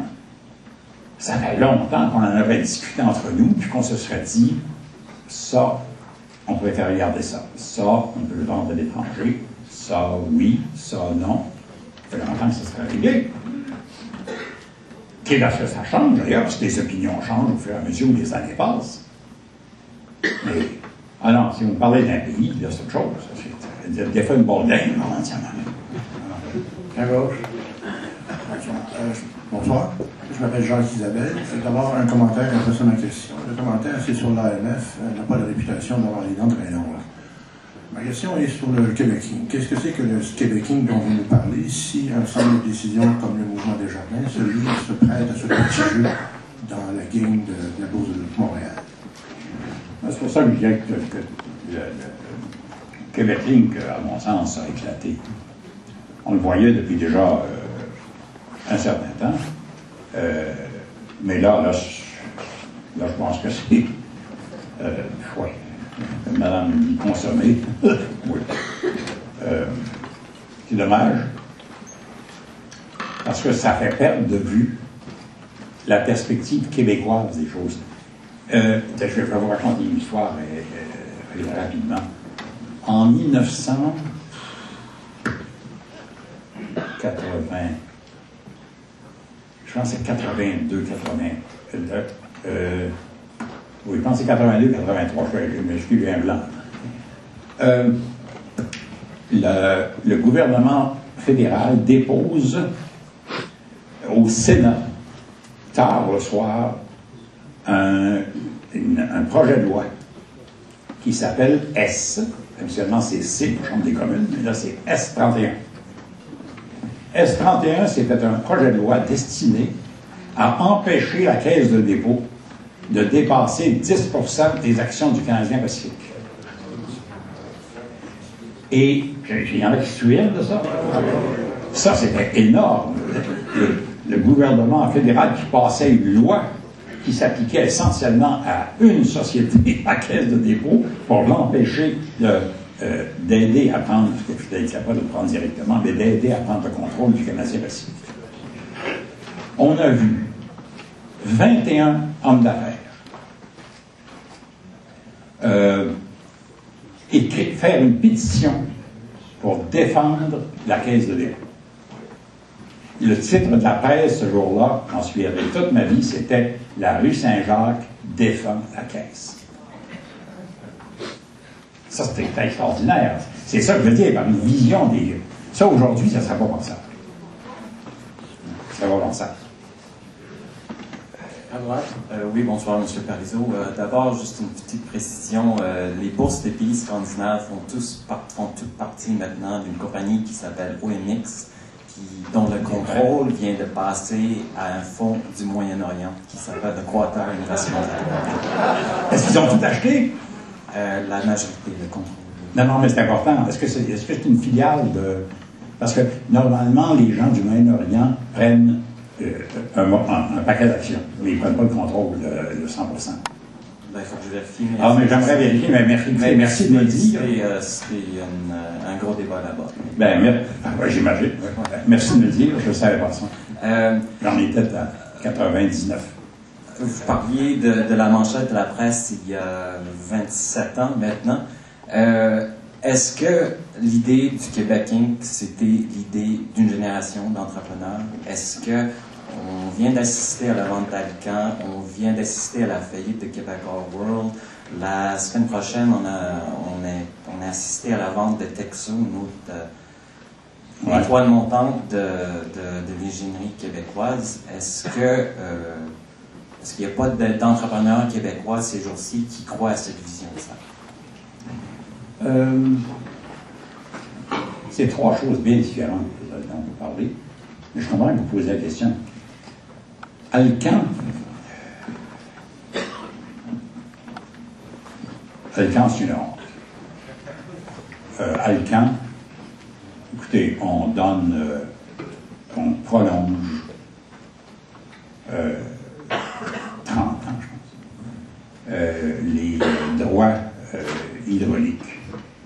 C: ça fait longtemps qu'on en avait discuté entre nous, puis qu'on se serait dit, ça, on préfère regarder ça. Ça, on peut le vendre à l'étranger. Ça, oui. Ça, non. Ça fait longtemps que ça serait réglé. Et là, ça change, d'ailleurs, parce que les opinions changent au fur et à mesure où les années passent. Mais, alors, si vous me parlez d'un pays, là, c'est autre chose. C'est des fois une bordelle, entièrement.
A: À gauche.
H: Bonsoir, je m'appelle Jacques Isabelle. D'abord, un commentaire après ça ma question. Le commentaire, c'est sur l'AMF. Elle n'a pas la réputation d'avoir les dents très longues. Ma question est sur le Québéking. Qu'est-ce que c'est que le Québéking dont vous nous parlez si un centre de décision comme le Mouvement Desjardins, celui se prête à ce petit jeu dans la game de la Bourse de Montréal?
C: C'est pour ça que je dirais que le Québéking, à mon sens, a éclaté. On le voyait depuis déjà un certain temps. Mais là, je pense que c'est Madame y consommer. Oui. C'est dommage. Parce que ça fait perdre de vue la perspective québécoise des choses. Je vais vous raconter une histoire rapidement. En 1980, je pense que c'est 82, 80. Oui, je pense que c'est 82, 83, je m'excuse, j'ai un blanc. Le gouvernement fédéral dépose au Sénat, tard le soir, un projet de loi qui s'appelle S. Habituellement, c'est C, la Chambre des communes, mais là, c'est S31. S31, c'était un projet de loi destiné à empêcher la Caisse de dépôt de dépasser 10% des actions du Canadien Pacifique. Et il y en a qui se souviennent de ça. Ça, c'était énorme. Le gouvernement fédéral qui passait une loi qui s'appliquait essentiellement à une société, la Caisse de dépôt, pour l'empêcher d'aider à prendre, parce que je n'étais pas de le prendre directement, mais d'aider à prendre le contrôle du Canadien Pacifique. On a vu 21 hommes d'affaires faire une pétition pour défendre la Caisse de dépôt. Le titre de la presse ce jour-là, j'en souviendrai toute ma vie, c'était « La rue Saint-Jacques défend la Caisse ». Ça, c'était extraordinaire. C'est ça que je veux dire, par une vision des... Ça, aujourd'hui, ça ne serait pas pensable. Ça va pensable.
D: À droite. Oui, bonsoir, M. Parizeau. D'abord, juste une petite précision. Les bourses des pays scandinaves font toutes partie maintenant d'une compagnie qui s'appelle OMX, dont le contrôle vient de passer à un fonds du Moyen-Orient qui s'appelle le Qatar Investment.
C: Est-ce qu'ils ont tout acheté?
D: La majorité, le contrôle.
C: Non, mais c'est important. Est-ce que c'est une filiale de... Parce que, normalement, les gens du Moyen-Orient prennent un paquet d'actions, mais ils ne prennent pas le contrôle de 100%.
D: Ben, il faut que je vérifie.
C: Mais j'aimerais vérifier, mais merci de me le dire.
D: C'était un gros débat
C: là-bas. J'imagine. Merci de me le dire, je ne savais pas ça. J'en étais à 99.
D: Vous parliez de la manchette de la presse il y a 27 ans maintenant. Est-ce que l'idée du Québec Inc., c'était l'idée d'une génération d'entrepreneurs? Est-ce que on vient d'assister à la vente d'Alcan, on vient d'assister à la faillite de Québec All World? La semaine prochaine, on a assisté à la vente de Texo, une autre étoile montante de l'ingénierie québécoise. Est-ce qu'il n'y a pas d'entrepreneurs québécois ces jours-ci qui croient à cette vision-là?
C: C'est trois choses bien différentes dont vous parlez. Mais je comprends que vous posez la question. Alcan, c'est une honte. Alcan, écoutez, on prolonge 30 ans, je pense, les droits hydrauliques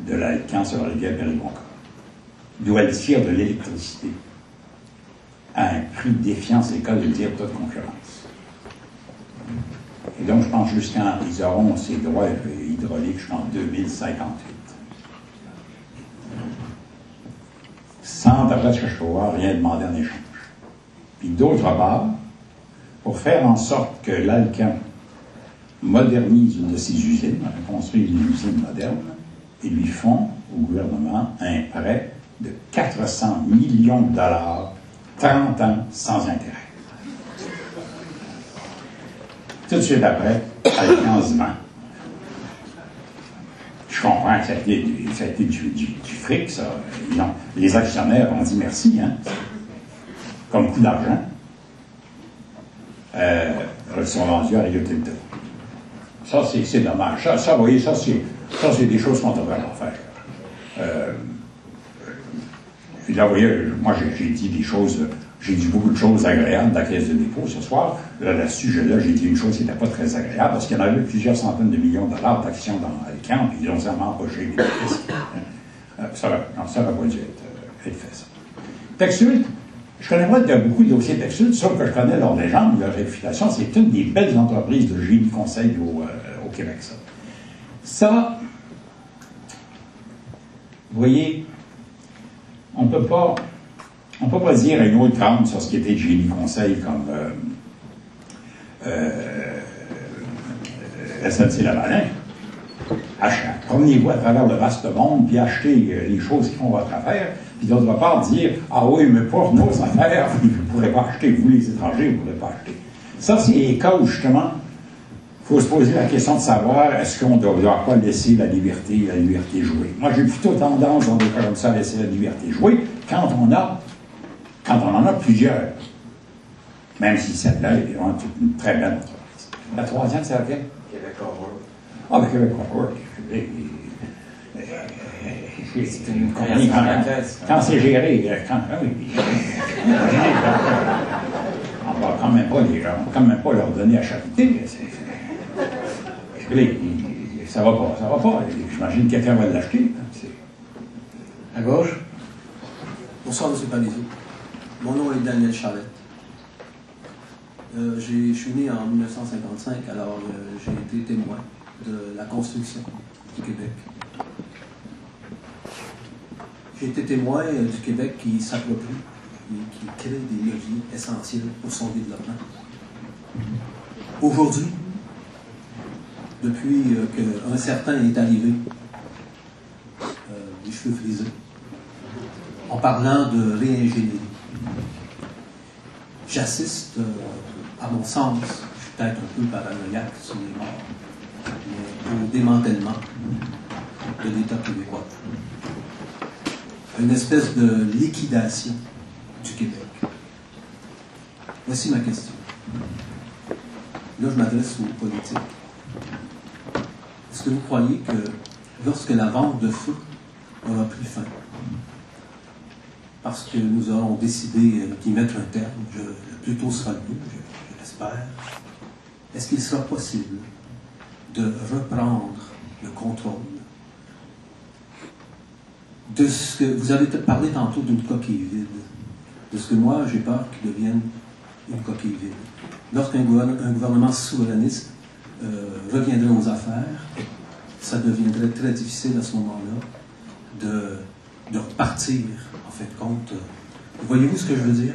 C: de l'Alcan sur la rivière Péribonka, d'où elle tire de l'électricité à un prix défiant ses cas de dire toute concurrence. Et donc, je pense ils auront ces droits hydrauliques jusqu'en 2058. Sans, d'après ce que je peux voir, rien demander en échange. Puis d'autre part, pour faire en sorte que l'Alcan modernise une de ses usines, construit une usine moderne, ils lui font, au gouvernement, un prêt de 400 millions de dollars, 30 ans sans intérêt. Tout de suite après, Alcan se vend. Je comprends que ça a été du fric, ça. Les actionnaires ont dit merci, hein, comme coup d'argent. Ils sont vendus à Rio Tinto. Ça, c'est dommage. Ça, vous voyez, ça, c'est des choses qu'on devrait leur faire. Là, vous voyez, moi, j'ai dit des choses, j'ai dit beaucoup de choses agréables de la Caisse de dépôt ce soir. Là, à ce sujet-là, j'ai dit une chose qui n'était pas très agréable, parce qu'il y en avait plusieurs centaines de millions de dollars d'actions dans Alcan, puis ils ont seulement empoché les bénéfices. Ça n'aurait pas dû être fait, ça. TechSult, je connais pas beaucoup de dossiers TechSult, sauf que je connais leur légende, leur réputation. C'est une des belles entreprises de génie conseil au Québec, ça. Ça, vous voyez, on peut pas dire une autre trempe sur ce qui était de génie conseil comme SNC-Lavalin. Promenez-vous à travers le vaste monde, puis achetez les choses qui font votre affaire, puis d'autre part dire « Ah oui, mais pour nos affaires, vous ne pourrez pas acheter, vous les étrangers, vous ne pourrez pas acheter. » Ça, c'est les cas où, justement, il faut se poser la question de savoir est-ce qu'on ne doit pas laisser la liberté jouer. Moi, j'ai plutôt tendance, dans des cas comme ça, à laisser la liberté jouer quand on en a plusieurs. Même si celle-là est vraiment une très belle entreprise. La troisième, c'est laquelle?
G: Québec All
C: Ah, le Québec All World.
G: C'est une compagnie
C: quand c'est géré, on va quand même pas leur donner à charité. Ça va pas. J'imagine que quelqu'un va l'acheter.
I: À gauche. Bonsoir, M. Parizeau. Mon nom est Daniel Charette. Je suis né en 1955, alors j'ai été témoin de la construction du Québec. J'ai été témoin du Québec qui s'approprie et qui crée des leviers essentiels pour son développement. Aujourd'hui, depuis qu'un certain est arrivé, les cheveux frisés, en parlant de réingénierie, j'assiste, à mon sens, je suis peut-être un peu paranoïaque sur les morts, mais au démantèlement de l'État québécois. Une espèce de liquidation du Québec. Voici ma question. Là, je m'adresse aux politiques. Est-ce que vous croyez que lorsque la vente de feu aura pris fin, parce que nous aurons décidé d'y mettre un terme, le plus tôt sera le mieux, je l'espère, est-ce qu'il sera possible de reprendre le contrôle de ce que vous avez parlé tantôt d'une coquille vide, de ce que moi j'ai peur qu'il devienne une coquille vide. Lorsqu'un gouvernement souverainiste reviendrait aux affaires, ça deviendrait très difficile à ce moment-là de repartir, en fait, compte. Voyez-vous ce que je veux dire?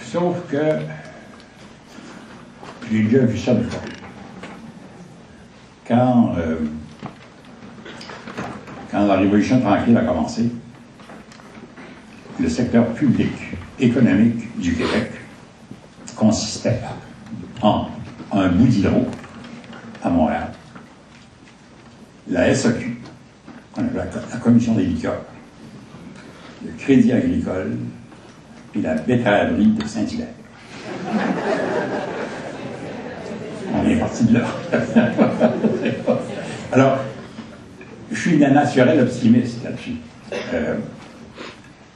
C: Sauf que j'ai déjà vu ça une fois. Quand la Révolution tranquille a commencé, le secteur public économique du Québec consistait en un bout d'hydro à Montréal, la SAQ, qu'on appelle la Commission des liqueurs, le Crédit agricole et la betteraverie de Saint-Hilaire. On est parti de là. Alors, je suis d'un naturel optimiste là-dessus.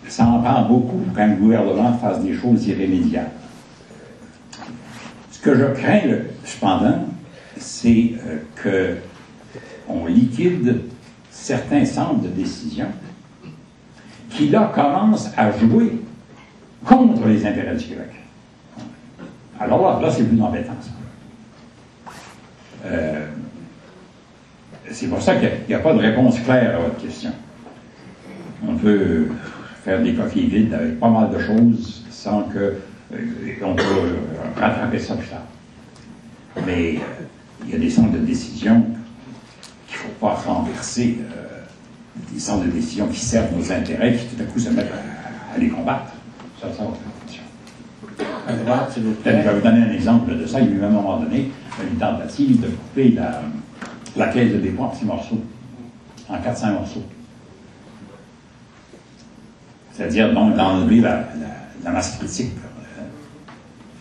C: Ça en prend beaucoup pour qu'un gouvernement fasse des choses irrémédiables. Ce que je crains, cependant, c'est qu'on liquide certains centres de décision qui, là, commencent à jouer contre les intérêts du Québec. Alors là, c'est plus embêtant, ça. C'est pour ça qu'il n'y a pas de réponse claire à votre question. On peut faire des coquilles vides avec pas mal de choses sans que on peut rattraper ça plus tard. Mais il y a des centres de décision qu'il ne faut pas renverser, des centres de décision qui servent nos intérêts, qui tout à coup se mettent à les combattre. Ça va faire attention. Je vais vous donner un exemple de ça. Il y a eu à un moment donné une tentative de couper la caisse de dépôt en petits morceaux, en 400 morceaux. C'est-à-dire donc d'enlever la masse critique,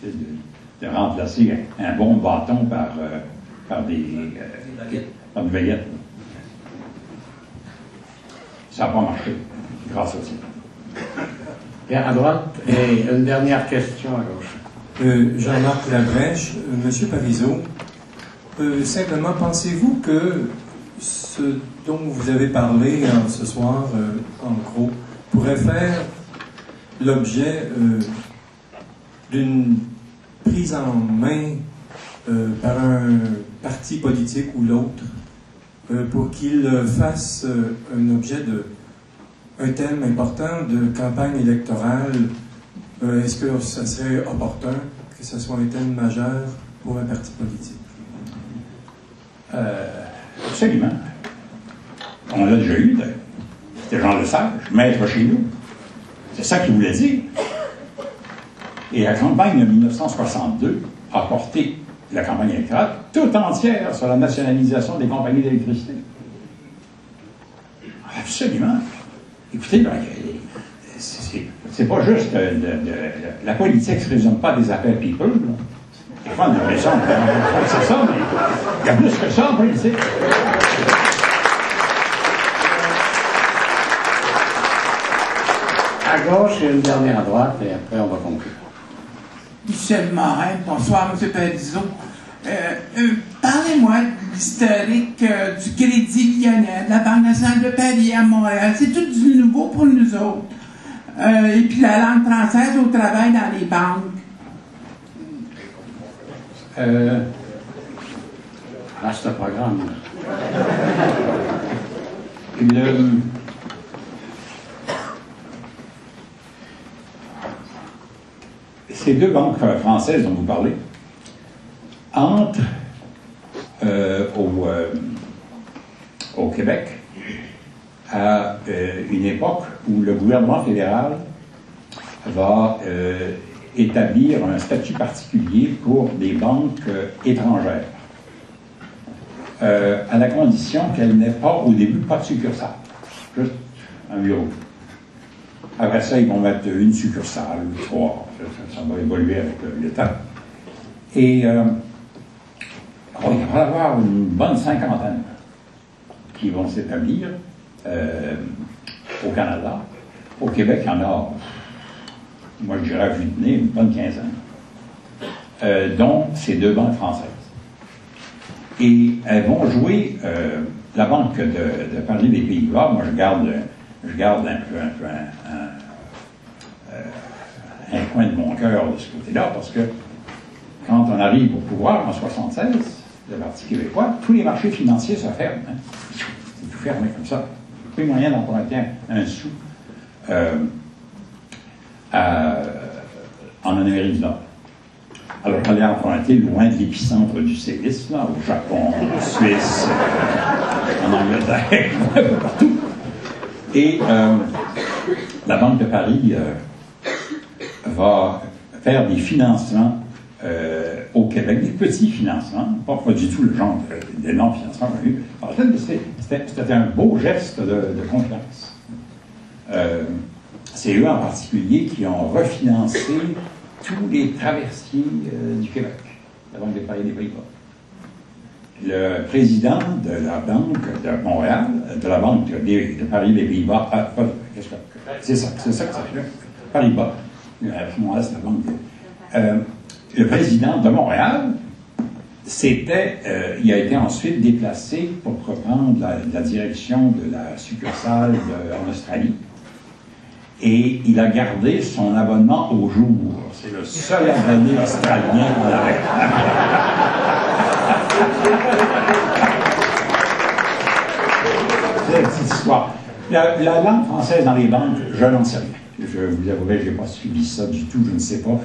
C: de remplacer un bon bâton par des baguettes. Ça n'a pas marché, grâce au ciel.
A: Bien, à droite, et une dernière question à gauche.
J: Jean-Marc Labrèche, Monsieur Parizeau, simplement, pensez-vous que ce dont vous avez parlé ce soir, en gros, pourrait faire l'objet d'une prise en main par un parti politique ou l'autre pour qu'il fasse un objet un thème important de campagne électorale? Est-ce que ça serait opportun que ce soit un thème majeur pour un parti politique?
C: Absolument. On l'a déjà eu. C'était Jean Lesage, maître chez nous. C'est ça qu'il voulait dire. Et la campagne de 1962 a porté la campagne électorale tout entière sur la nationalisation des compagnies d'électricité. Absolument. Écoutez, c'est pas juste la politique ne se résume pas à des affaires people. Des fois, on a l'impression que c'est ça, mais il y a plus que ça en politique.
A: À gauche et une dernière à droite, et après on va conclure.
K: Michel Morin, bonsoir, M. Parizeau. Parlez-moi de l'historique du Crédit Lyonnais, de la Banque nationale de Paris à Montréal. C'est tout du nouveau pour nous autres. Et puis la langue française au travail dans les banques.
A: Vaste programme.
C: Ces deux banques françaises dont vous parlez entrent au Québec à une époque où le gouvernement fédéral va établir un statut particulier pour des banques étrangères, à la condition qu'elles n'aient pas, au début, pas de succursale, juste un bureau. Après ça, ils vont mettre une succursale, ou 3, ça va évoluer avec le temps. Et il va y avoir une bonne 50aine qui vont s'établir au Canada. Au Québec, il y en a, moi je dirais, vu de nez, une bonne quinzaine, dont ces deux banques françaises. Et elles vont jouer, la Banque de Paris des Pays-Bas, moi je garde un peu un coin de mon cœur de ce côté-là, parce que quand on arrive au pouvoir en 1976, le Parti québécois, tous les marchés financiers se ferment. Hein. C'est tout fermé comme ça. Plus moyen d'emprunter un sou en Amérique du Nord. Alors, on allait emprunter loin de l'épicentre du séisme, là, au Japon, en Suisse, en Angleterre, un peu partout. Et la Banque de Paris va faire des financements au Québec, des petits financements, pas du tout le genre d'énormes financements qu'on a eu. C'était un beau geste de confiance. C'est eux en particulier qui ont refinancé tous les traversiers du Québec, la Banque de Paris des Pays-Bas. Le président de la Banque de Montréal, de la Banque de Paris des Pays-Bas, c'est ça que ça fait, Paris-Bas. Montréal, c'est la Banque le président de Montréal, il a été ensuite déplacé pour reprendre la direction de la succursale en Australie. Et il a gardé son abonnement au jour. C'est le seul abonné australien dans la C'est une petite histoire. La langue française dans les banques, je n'en sais rien. Je vous avouerai, je n'ai pas suivi ça du tout, je ne sais pas.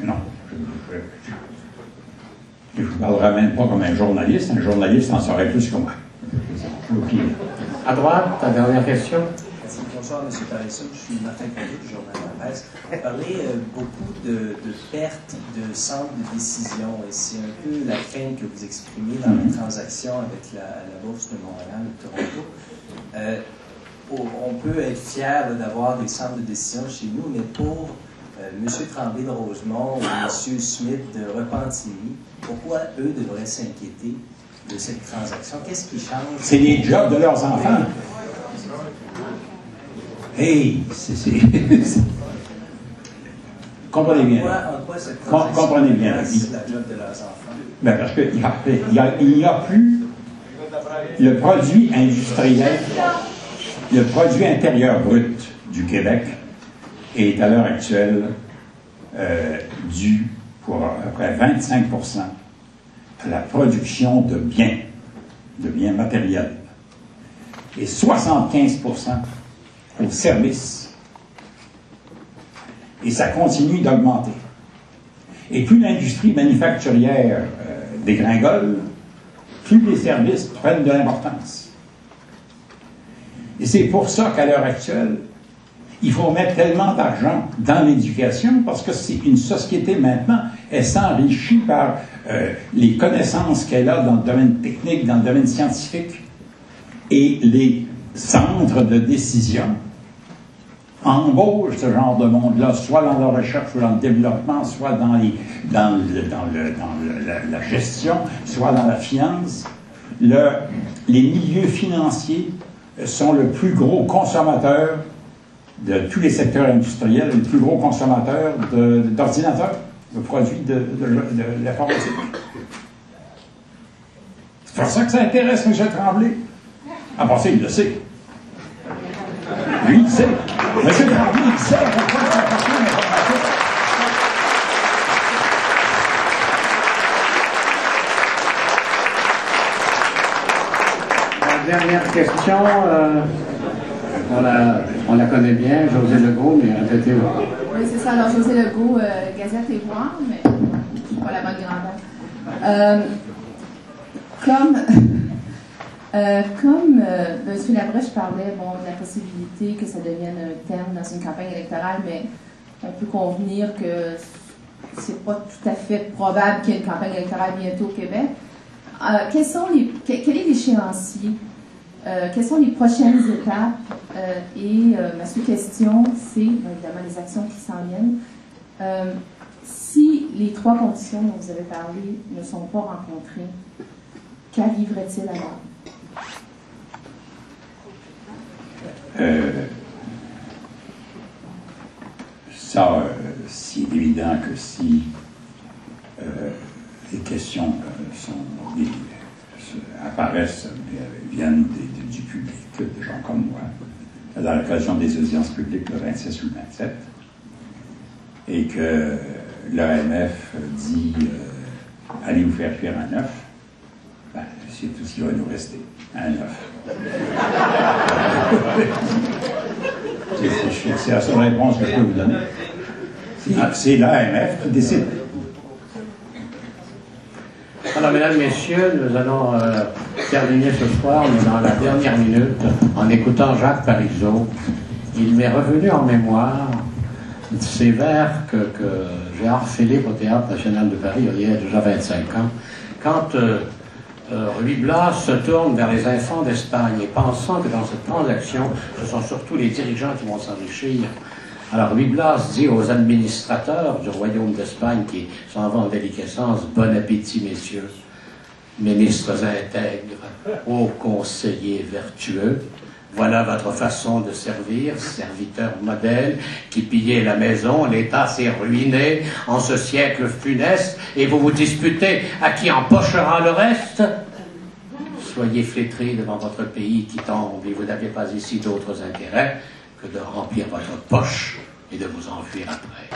C: Non. Je ne vous parlerai même pas comme un journaliste. Un journaliste en saurait plus que moi. Okay.
A: À droite, ta dernière question.
L: Bonsoir, M. Parisot. Je suis Martin Conduit du Journal de la Presse. Vous parlez beaucoup de pertes de centres de décision, et c'est un peu la crainte que vous exprimez dans la transaction avec la Bourse de Montréal et de Toronto. On peut être fier d'avoir des centres de décision chez nous, mais pour M. Tremblay de Rosemont ou M. Smith de Repentigny, pourquoi eux devraient s'inquiéter de cette transaction? Qu'est-ce qui change?
C: C'est les jobs de leurs enfants. Hey, comprenez bien.
L: En quoi cette transaction
C: comprenez bien.
L: la job de leurs enfants?
C: Ben parce qu'il n'y a plus le produit industriel, le produit intérieur brut du Québec est à l'heure actuelle dû pour à peu près 25% à la production de biens matériels, et 75% aux services. Et ça continue d'augmenter. Et plus l'industrie manufacturière dégringole, plus les services prennent de l'importance. Et c'est pour ça qu'à l'heure actuelle, il faut mettre tellement d'argent dans l'éducation, parce que c'est une société maintenant, elle s'enrichit par les connaissances qu'elle a dans le domaine technique, dans le domaine scientifique, et les centres de décision embauchent ce genre de monde-là, soit dans la recherche ou dans le développement, soit dans la gestion, soit dans la finance. Les milieux financiers sont le plus gros consommateur de tous les secteurs industriels, le plus gros consommateur d'ordinateurs, de produits de l'informatique. C'est pour ça que ça intéresse M. Tremblay. En passant, il le sait. Lui, il sait. M. Tremblay, il sait pourquoi c'est important l'informatique.
A: dernière question, on la connaît bien, José Legault, mais répétez-le.
M: Oui, c'est ça. Alors, José Legault, Gazette et Voir, mais pas la bonne grandeur. Comme M. Labrèche parlait de la possibilité que ça devienne un thème dans une campagne électorale, mais on peut convenir que c'est pas tout à fait probable qu'il y ait une campagne électorale bientôt au Québec. Quel est l'échéancier? Quelles sont les prochaines étapes? Ma sous-question, c'est, évidemment, les actions qui s'en viennent. Si les trois conditions dont vous avez parlé ne sont pas rencontrées, qu'arriverait-il alors?
C: C'est évident que si les questions apparaissent, viennent du public, de gens comme moi, dans l'occasion des audiences publiques le 26 ou le 27, et que l'AMF dit allez vous faire cuire un œuf, c'est tout ce qui va nous rester, un œuf. C'est la seule réponse que je peux vous donner. C'est l'AMF qui décide.
A: Alors, mesdames, messieurs, nous allons terminer ce soir, mais dans la dernière minute, en écoutant Jacques Parizeau. Il m'est revenu en mémoire ces vers que j'ai harcelés au Théâtre National de Paris il y a déjà 25 ans, quand Ruy Blas se tourne vers les enfants d'Espagne et pensant que dans cette transaction, ce sont surtout les dirigeants qui vont s'enrichir. Alors Ruy Blas dit aux administrateurs du royaume d'Espagne qui s'en vont en déliquescence, bon appétit messieurs, ministres intègres, hauts conseillers vertueux, voilà votre façon de servir, serviteurs modèles qui pillaient la maison, l'État s'est ruiné en ce siècle funeste et vous vous disputez à qui empochera le reste. Soyez flétris devant votre pays qui tombe et vous n'avez pas ici d'autres intérêts que de remplir votre poche et de vous enfuir après.